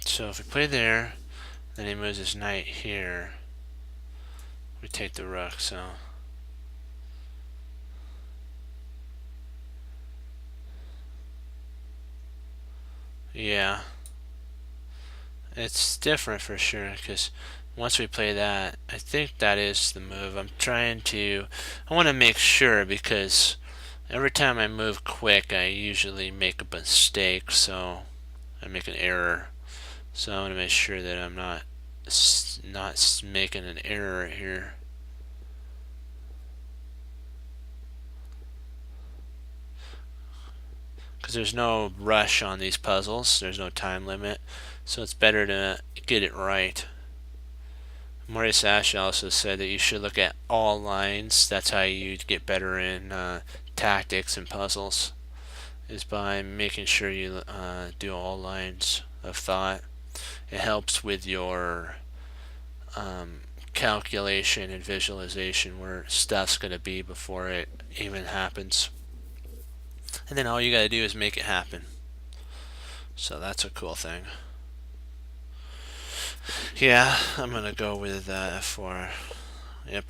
[SPEAKER 1] So if we play there, then he moves his knight here. We take the rook, so yeah, it's different for sure, because once we play that, I think that is the move. I want to make sure, because every time I move quick I usually make a mistake, so I make an error. So I want to make sure that I'm not making an error here. Because there's no rush on these puzzles, there's no time limit, so it's better to get it right. Maurice Ash also said that you should look at all lines. That's how you get better in tactics and puzzles, is by making sure you do all lines of thought. It helps with your calculation and visualization where stuff's going to be before it even happens. and then all you gotta do is make it happen. So that's a cool thing. Yeah, I'm gonna go with F4. Yep.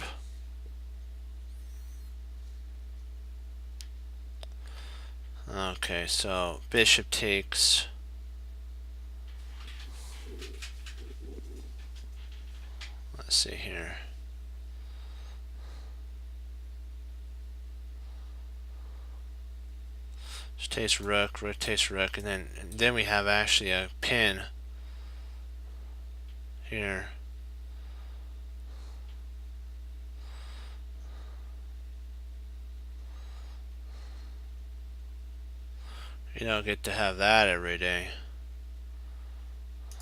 [SPEAKER 1] Okay, so bishop takes. Let's see here. Just takes rook, rook takes rook, and then we have actually a pin here. You don't get to have that every day.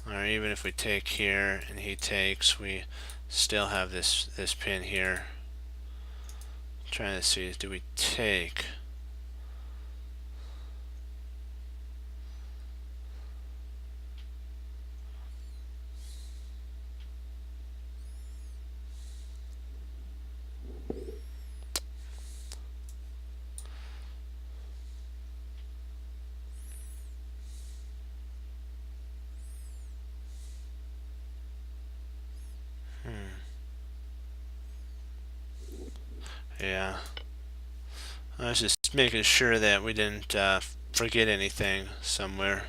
[SPEAKER 1] Or even if we take here and he takes, we still have this pin here. I'm trying to see, do we take? Yeah. I was just making sure that we didn't forget anything somewhere.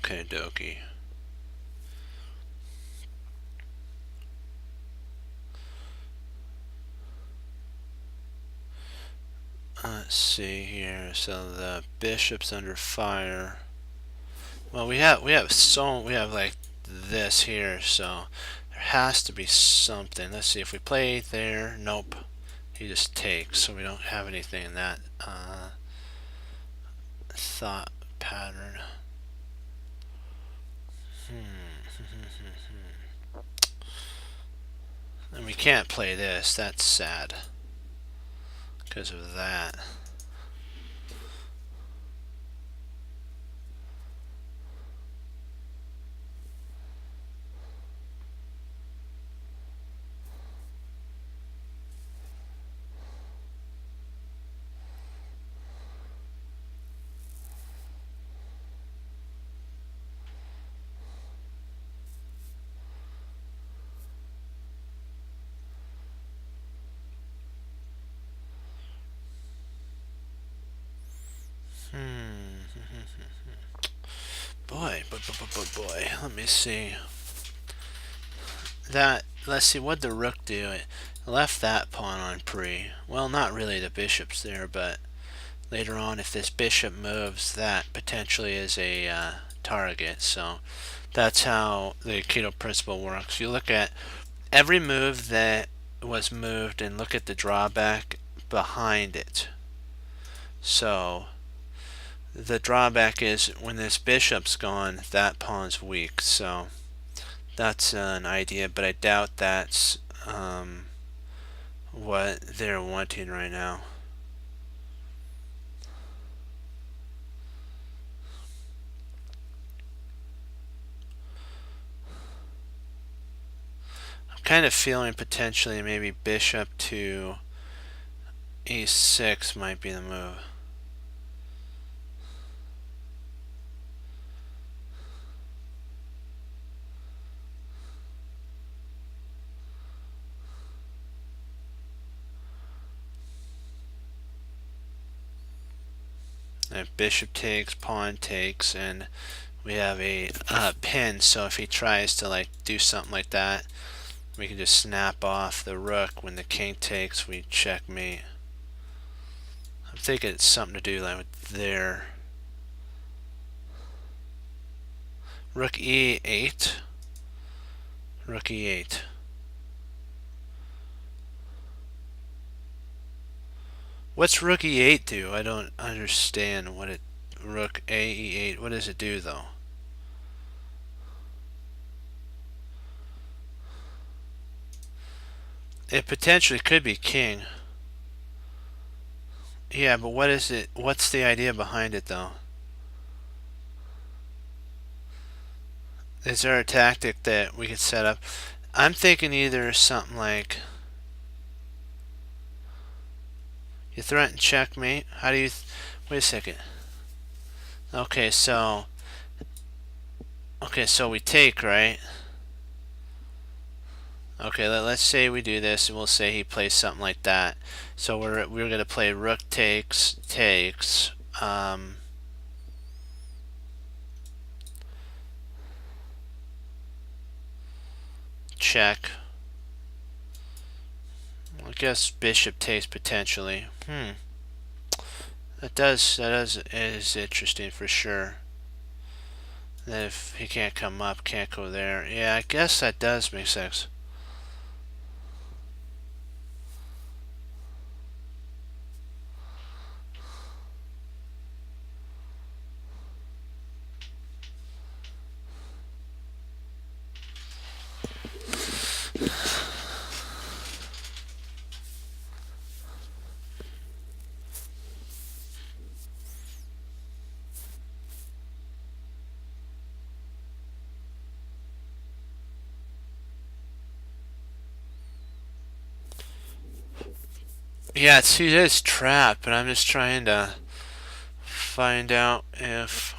[SPEAKER 1] Okay, dokie. Let's see here. So the bishop's under fire. Well, we have like this here, so there has to be something. Let's see if we play there. Nope. He just takes, so we don't have anything in that thought pattern. And we can't play this. That's sad because of that. Boy. Let me see. Let's see what the rook do. It left that pawn on pre. Well, not really. The bishop's there, but later on, if this bishop moves, that potentially is a target. So that's how the Aikido principle works. You look at every move that was moved and look at the drawback behind it. So the drawback is when this bishop's gone, that pawn's weak. So that's an idea, but I doubt that's what they're wanting right now. I'm kind of feeling potentially maybe bishop to e6 might be the move. And bishop takes, pawn takes, and we have a pin. So if he tries to like do something like that, we can just snap off the rook. When the king takes, we checkmate. I'm thinking it's something to do like with there. Rook e8. Rook e8. What's rook e8 do? I don't understand what it... Rook a e8, what does it do though? It potentially could be king. Yeah, but what is it? What's the idea behind it though? Is there a tactic that we could set up? I'm thinking either something like you threaten checkmate. How do you... Wait a second. Okay, so we take, right? Okay, let's say we do this, and we'll say he plays something like that. So we're gonna play rook takes, check. I guess bishop takes potentially. That is interesting for sure. Then if he can't come up, can't go there. Yeah, I guess that does make sense. Yeah, see, it is trapped, but I'm just trying to find out if...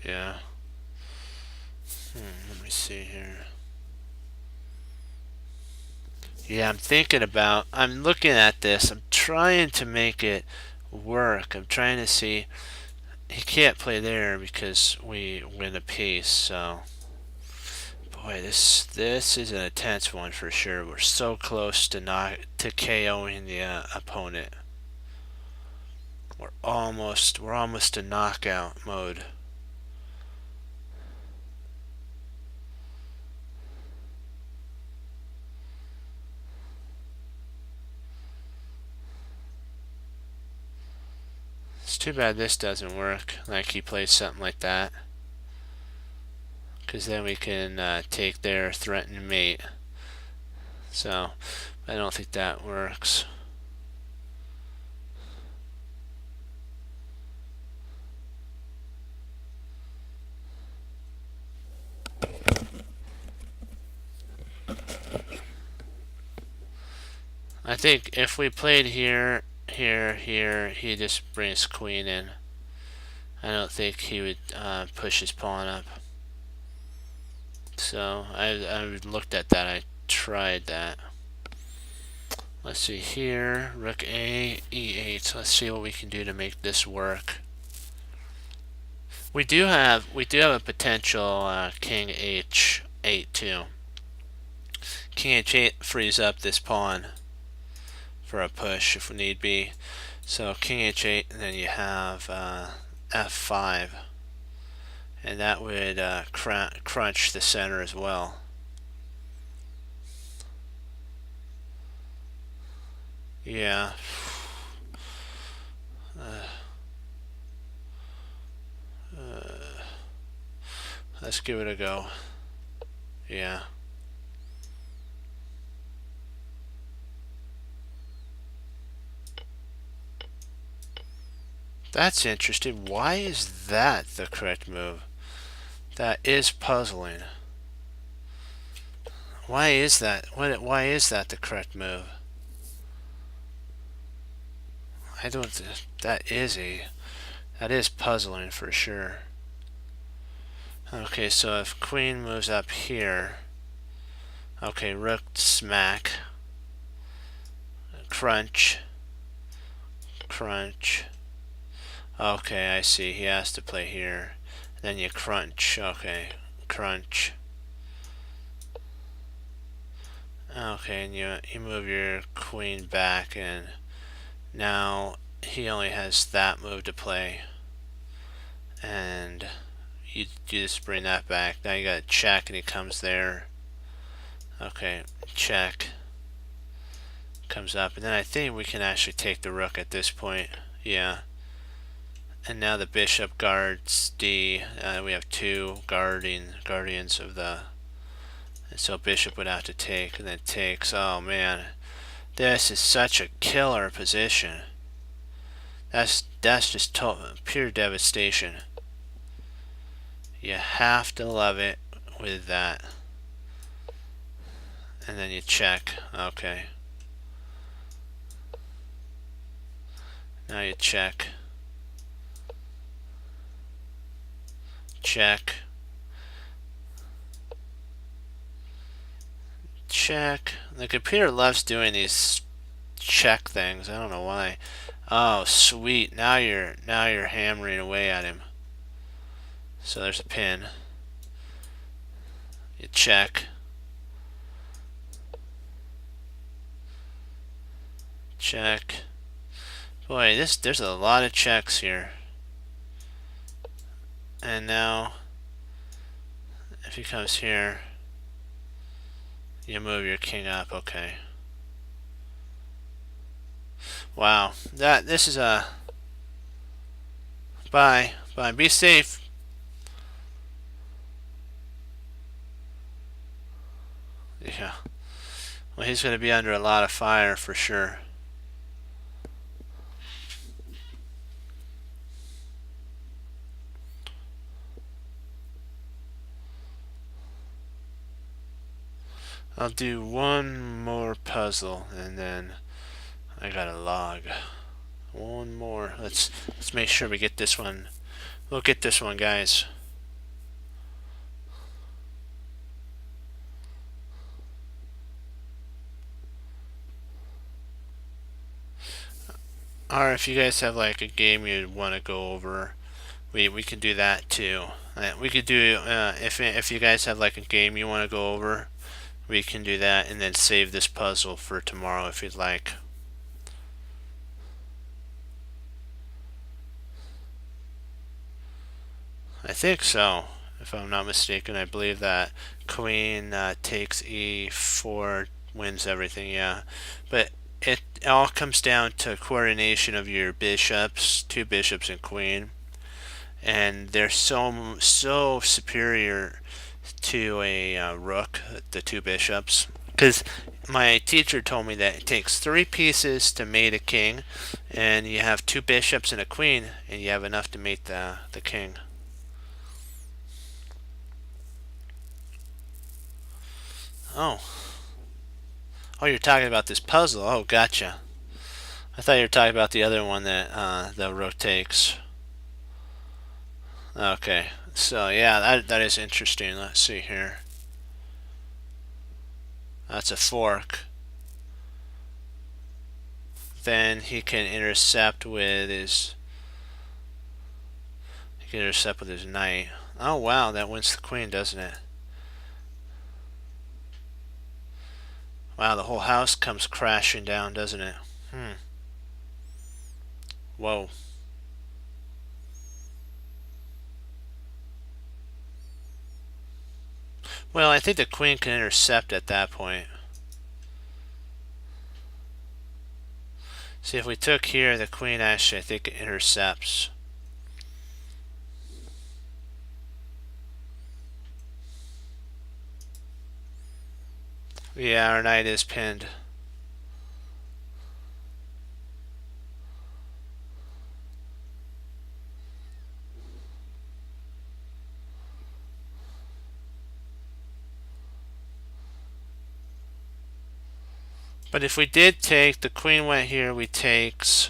[SPEAKER 1] Yeah. Let me see here. Yeah, I'm looking at this. I'm trying to make it work. I'm trying to see. He can't play there because we win a piece, so. Boy, this is an intense one for sure. We're so close to KOing the opponent. We're almost in knockout mode. It's too bad this doesn't work. Like he plays something like that, because then we can take their threatened mate. So I don't think that works. I think if we played here, he just brings queen in. I don't think he would push his pawn up. So I looked at that. I tried that. Let's see here. Rook A, E8. Let's see what we can do to make this work. We do have a potential King H8 too. King H8 frees up this pawn for a push if need be. So King H8, and then you have F5, and that would crunch the center as well. Yeah. Let's give it a go. Yeah. That's interesting. Why is that the correct move? That is puzzling. Why is that? Why is that the correct move? I don't. That is puzzling for sure. Okay, so if queen moves up here, okay, rook smack, crunch, crunch. Okay, I see. He has to play here. Then you crunch. Okay, crunch. Okay, and you move your queen back, and now he only has that move to play. And you just bring that back. Now you got to check, and he comes there. Okay, check. Comes up, and then I think we can actually take the rook at this point. Yeah. And now the bishop guards D. We have two guardians of the. And so bishop would have to take, and then takes. Oh man, this is such a killer position. That's just pure devastation. You have to love it with that. And then you check. Okay. Now you check. Check. Check. The computer loves doing these check things. I don't know why. Oh, sweet. Now you're hammering away at him. So there's a pin. You check. Check. Boy, there's a lot of checks here. And now if he comes here, you move your king up. Okay. Wow. This is a bye. Bye. Be safe. Yeah. Well, he's going to be under a lot of fire for sure. I'll do one more puzzle and then I gotta log. One more. Let's make sure we get this one. We'll get this one, guys. Or if you guys have like a game you'd want to go over, we can do that too. We could do if you guys have like a game you want to go over, we can do that and then save this puzzle for tomorrow if you'd like. I think so, if I'm not mistaken. I believe that queen takes e4 wins everything. Yeah, but it all comes down to coordination of your bishops, two bishops and queen, and they're so superior to a rook, the two bishops, because my teacher told me that it takes three pieces to mate a king, and you have two bishops and a queen, and you have enough to mate the king. Oh. Oh, you're talking about this puzzle. Oh, gotcha. I thought you were talking about the other one that the rook takes. Okay. So, yeah, that is interesting. Let's see here. That's a fork. Then he can intercept with his... He can intercept with his knight. Oh, wow. That wins the queen, doesn't it? Wow, the whole house comes crashing down, doesn't it? Whoa. Well, I think the queen can intercept at that point. See, if we took here, the queen actually, I think, intercepts. Yeah, our knight is pinned. But if we did take, the queen went here, we takes,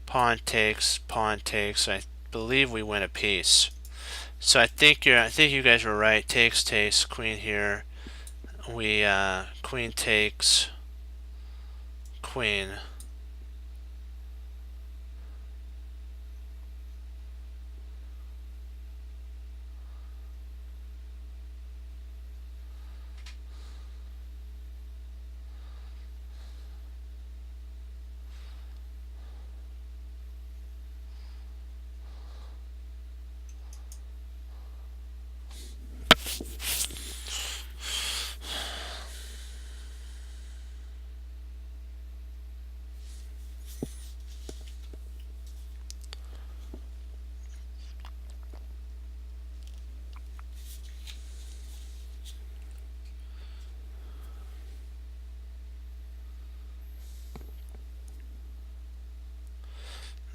[SPEAKER 1] pawn takes, pawn takes. I believe we win a piece. So I think you guys were right. Takes, queen here. We queen takes, queen.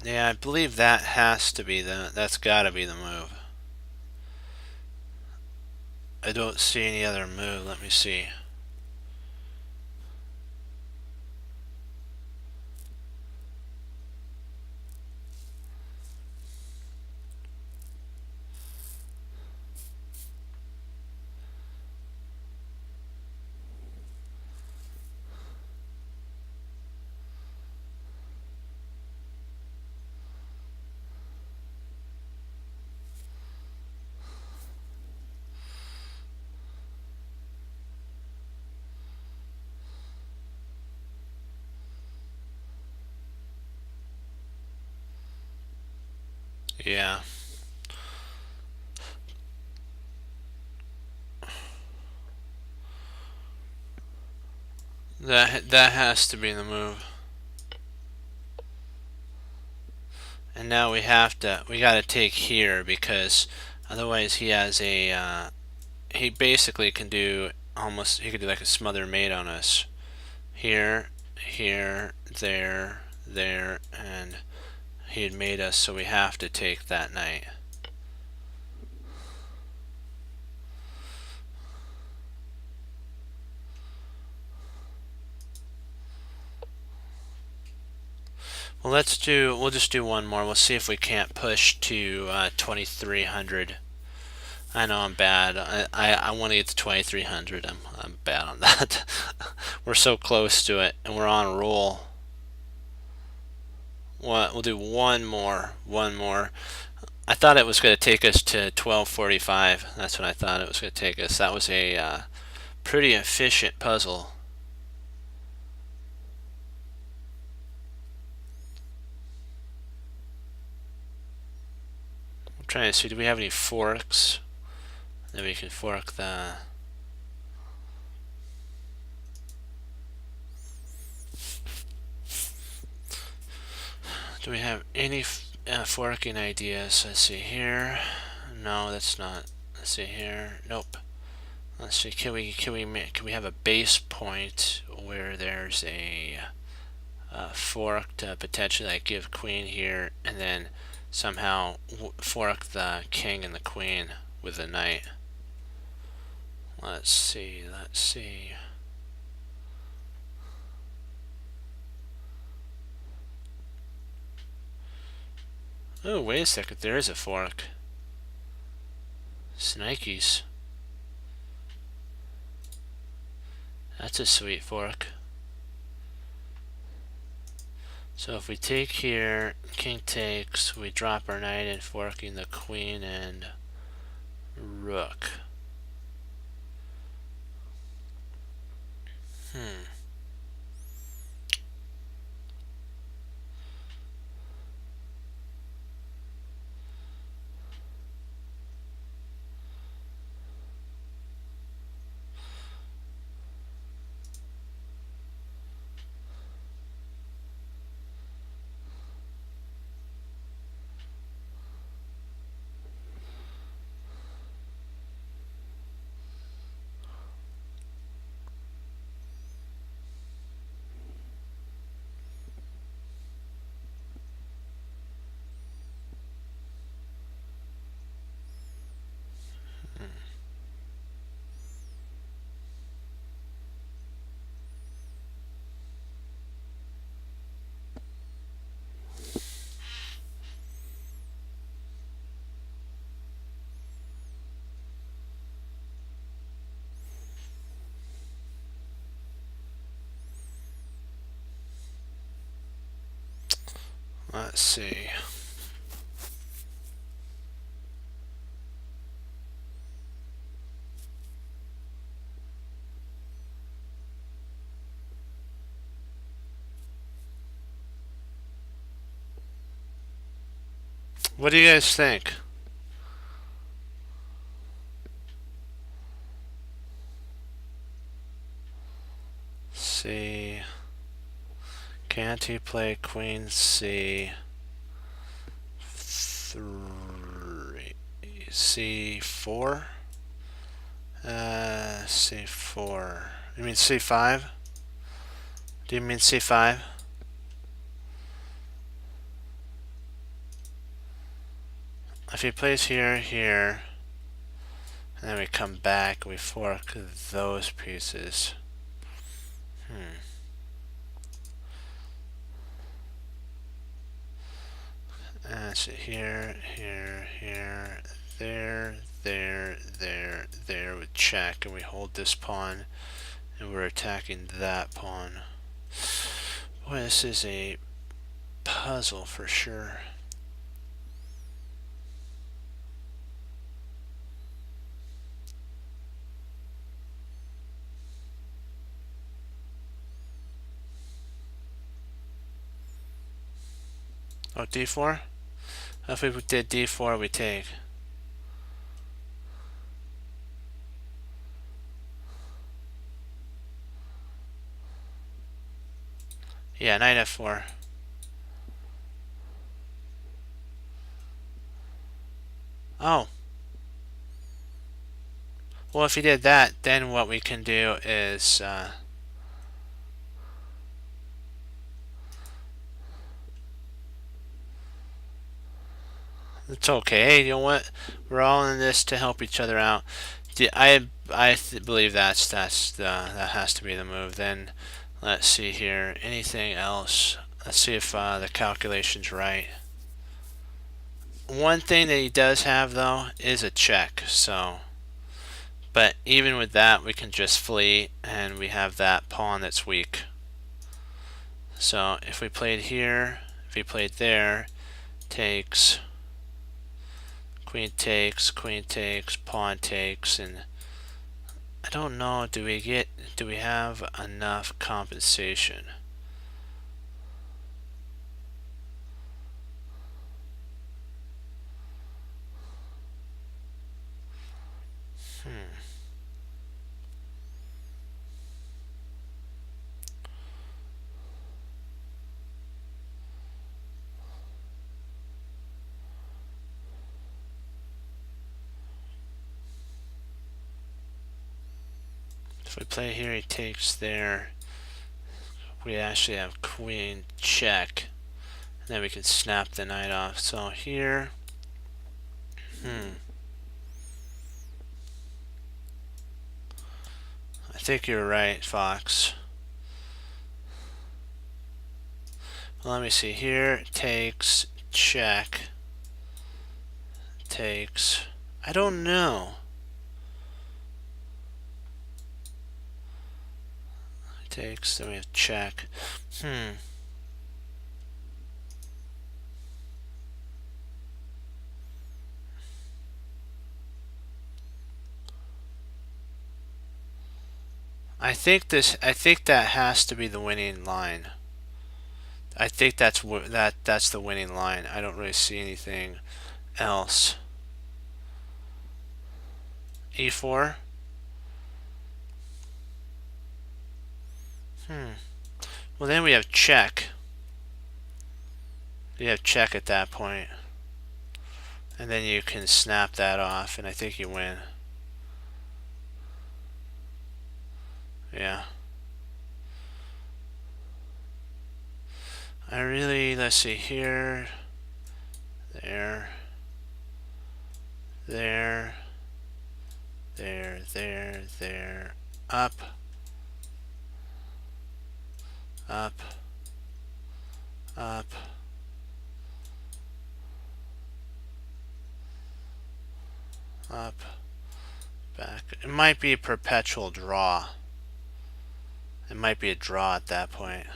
[SPEAKER 1] Yeah, I believe that has to be that's gotta be the move. I don't see any other move. Let me see. Yeah. That has to be the move. And now we gotta take here because otherwise he has he basically can do he could do like a smother mate on us. Here, here, there, and he had made us so we have to take that knight. Well, we'll just do one more. We'll see if we can't push to 2300. I know I'm bad. I want to get to 2300. I'm bad on that. We're so close to it, and we're on a roll. We'll do one more. One more. I thought it was going to take us to 1245. That's what I thought it was going to take us. That was a pretty efficient puzzle. I'm trying to see, do we have any forks? Then we can fork the... Do we have any forking ideas? Let's see here. No, that's not. Let's see here. Nope. Let's see. Can we have a base point where there's a fork to potentially like give queen here, and then somehow fork the king and the queen with the knight? Let's see. Let's see. Oh, wait a second. There is a fork. Snikes. That's a sweet fork. So if we take here, king takes, we drop our knight and forking the queen and rook. Let's see. What do you guys think? C. Can't he play queen C? 3. C4? C4. You mean C5? Do you mean C5? if he plays here, here, and then we come back, we fork those pieces. So here, here, here, there, there with check, and we hold this pawn, and we're attacking that pawn. Boy, this is a puzzle for sure. Oh, d4? If we did d4, we take. Yeah, knight f4. Oh. Well, if he did that, then what we can do is... it's okay. You know what? We're all in this to help each other out. I believe that has to be the move. Then let's see here. Anything else? Let's see if the calculation's right. One thing that he does have though is a check. So, but even with that, we can just flee, and we have that pawn that's weak. So if we played here, if he played there, takes. Queen takes, pawn takes, and I don't know, do we have enough compensation? If we play here, he takes there. We actually have queen check, and then we can snap the knight off. So here, I think you're right, Fox. Well, let me see here. Takes, check, takes. I don't know. Takes, then we have check. I think that has to be the winning line. I think that's the winning line. I don't really see anything else. E4. Well, then we have check. You have check at that point, and then you can snap that off, and I think you win. Yeah. Let's see here, there, up, up, up, up, back. It might be a perpetual draw. It might be a draw at that point.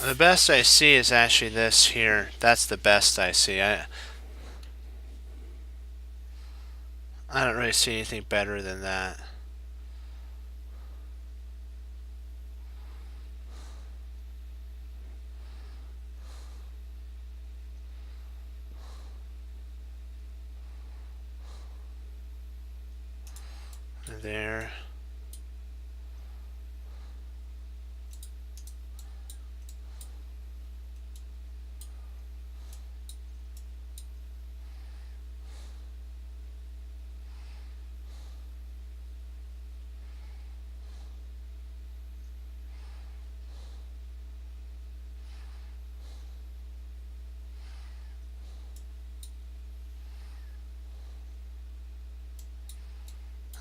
[SPEAKER 1] The best I see is actually this here. That's the best I see. I don't really see anything better than that. there.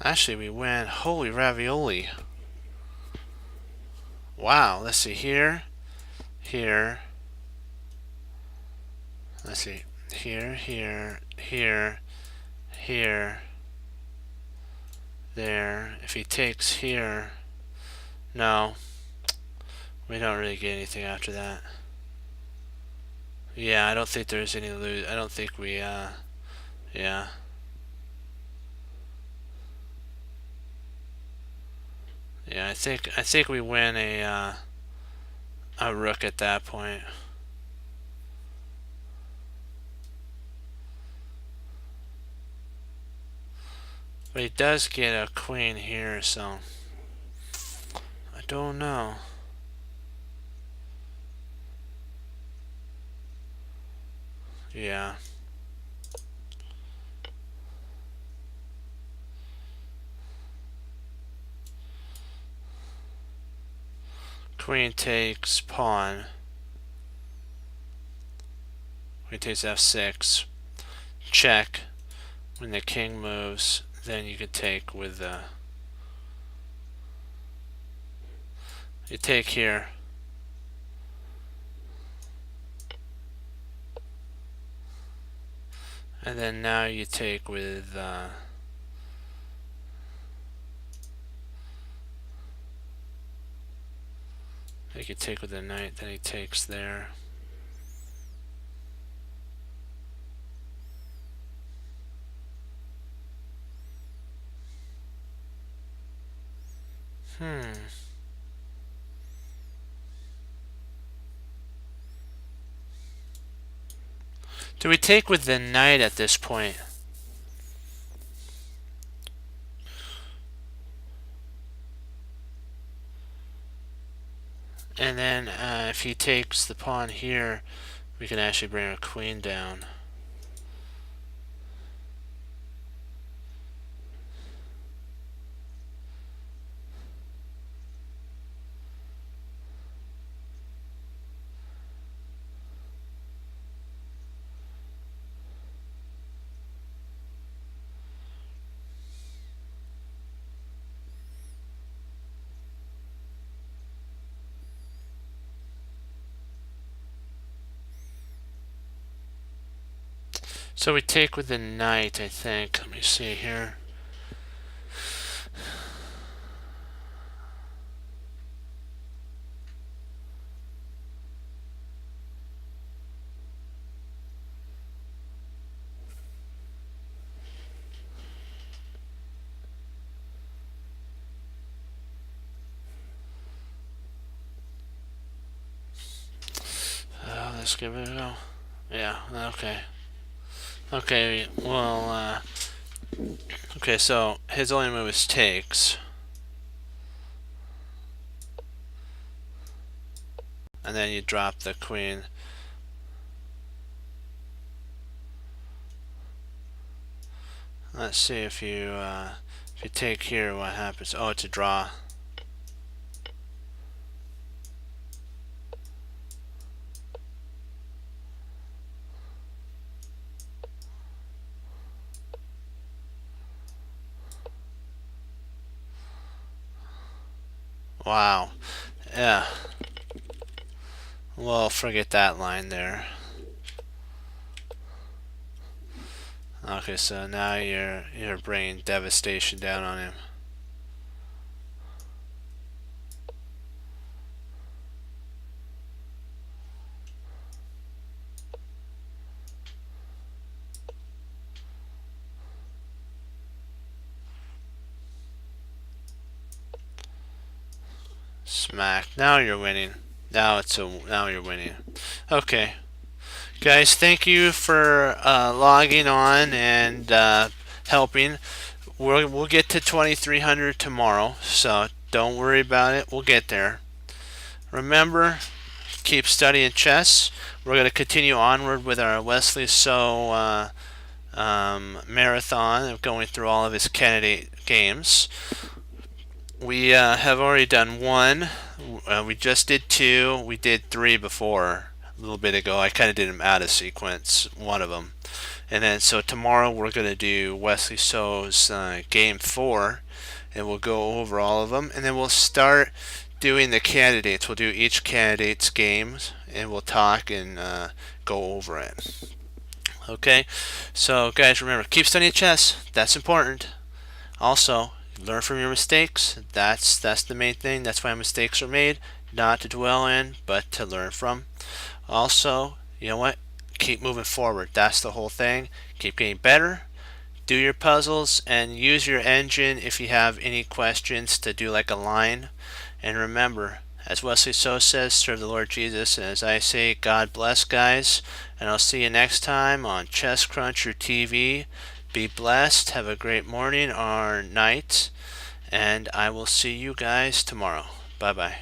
[SPEAKER 1] Actually, we went, holy ravioli. Wow, let's see, here, here, let's see, here, here, here, here, there. If he takes here, no, we don't really get anything after that. Yeah, I don't think there's any lose. I don't think we, yeah. Yeah, I think we win a rook at that point. But he does get a queen here, so I don't know. Yeah. Queen takes pawn. Queen takes f6. Check. When the king moves, then you could take with the... You take here. And then now you take with... you could take with the knight, then he takes there. Do we take with the knight at this point? And then if he takes the pawn here, we can actually bring our queen down. So we take with the knight, I think. Let me see here. Let's give it a go. Yeah, okay. Okay, well, okay, so his only move is takes. And then you drop the queen. Let's see if you take here, what happens. Oh, it's a draw. Wow. Yeah. Well, forget that line there. Okay, so now you're bringing devastation down on him. Smack. Now you're winning. Now you're winning. Okay. Guys, thank you for logging on and helping. we'll get to 2300 tomorrow, so don't worry about it. We'll get there. Remember, keep studying chess. We're going to continue onward with our Wesley So marathon of going through all of his candidate games. We have already done one. We just did two. We did three before a little bit ago. I kind of did them out of sequence, one of them. And then so tomorrow we're going to do Wesley So's game 4, and we'll go over all of them. And then we'll start doing the candidates. We'll do each candidate's games, and we'll talk and go over it. Okay, so guys, remember, keep studying chess. That's important. Also, learn from your mistakes. That's the main thing. That's why mistakes are made, not to dwell in, but to learn from. Also, you know what? Keep moving forward. That's the whole thing. Keep getting better. Do your puzzles and use your engine if you have any questions to do like a line. And remember, as Wesley So says, serve the Lord Jesus. And as I say, God bless, guys. And I'll see you next time on Chess Cruncher TV. Be blessed. Have a great morning or night. And I will see you guys tomorrow. Bye-bye.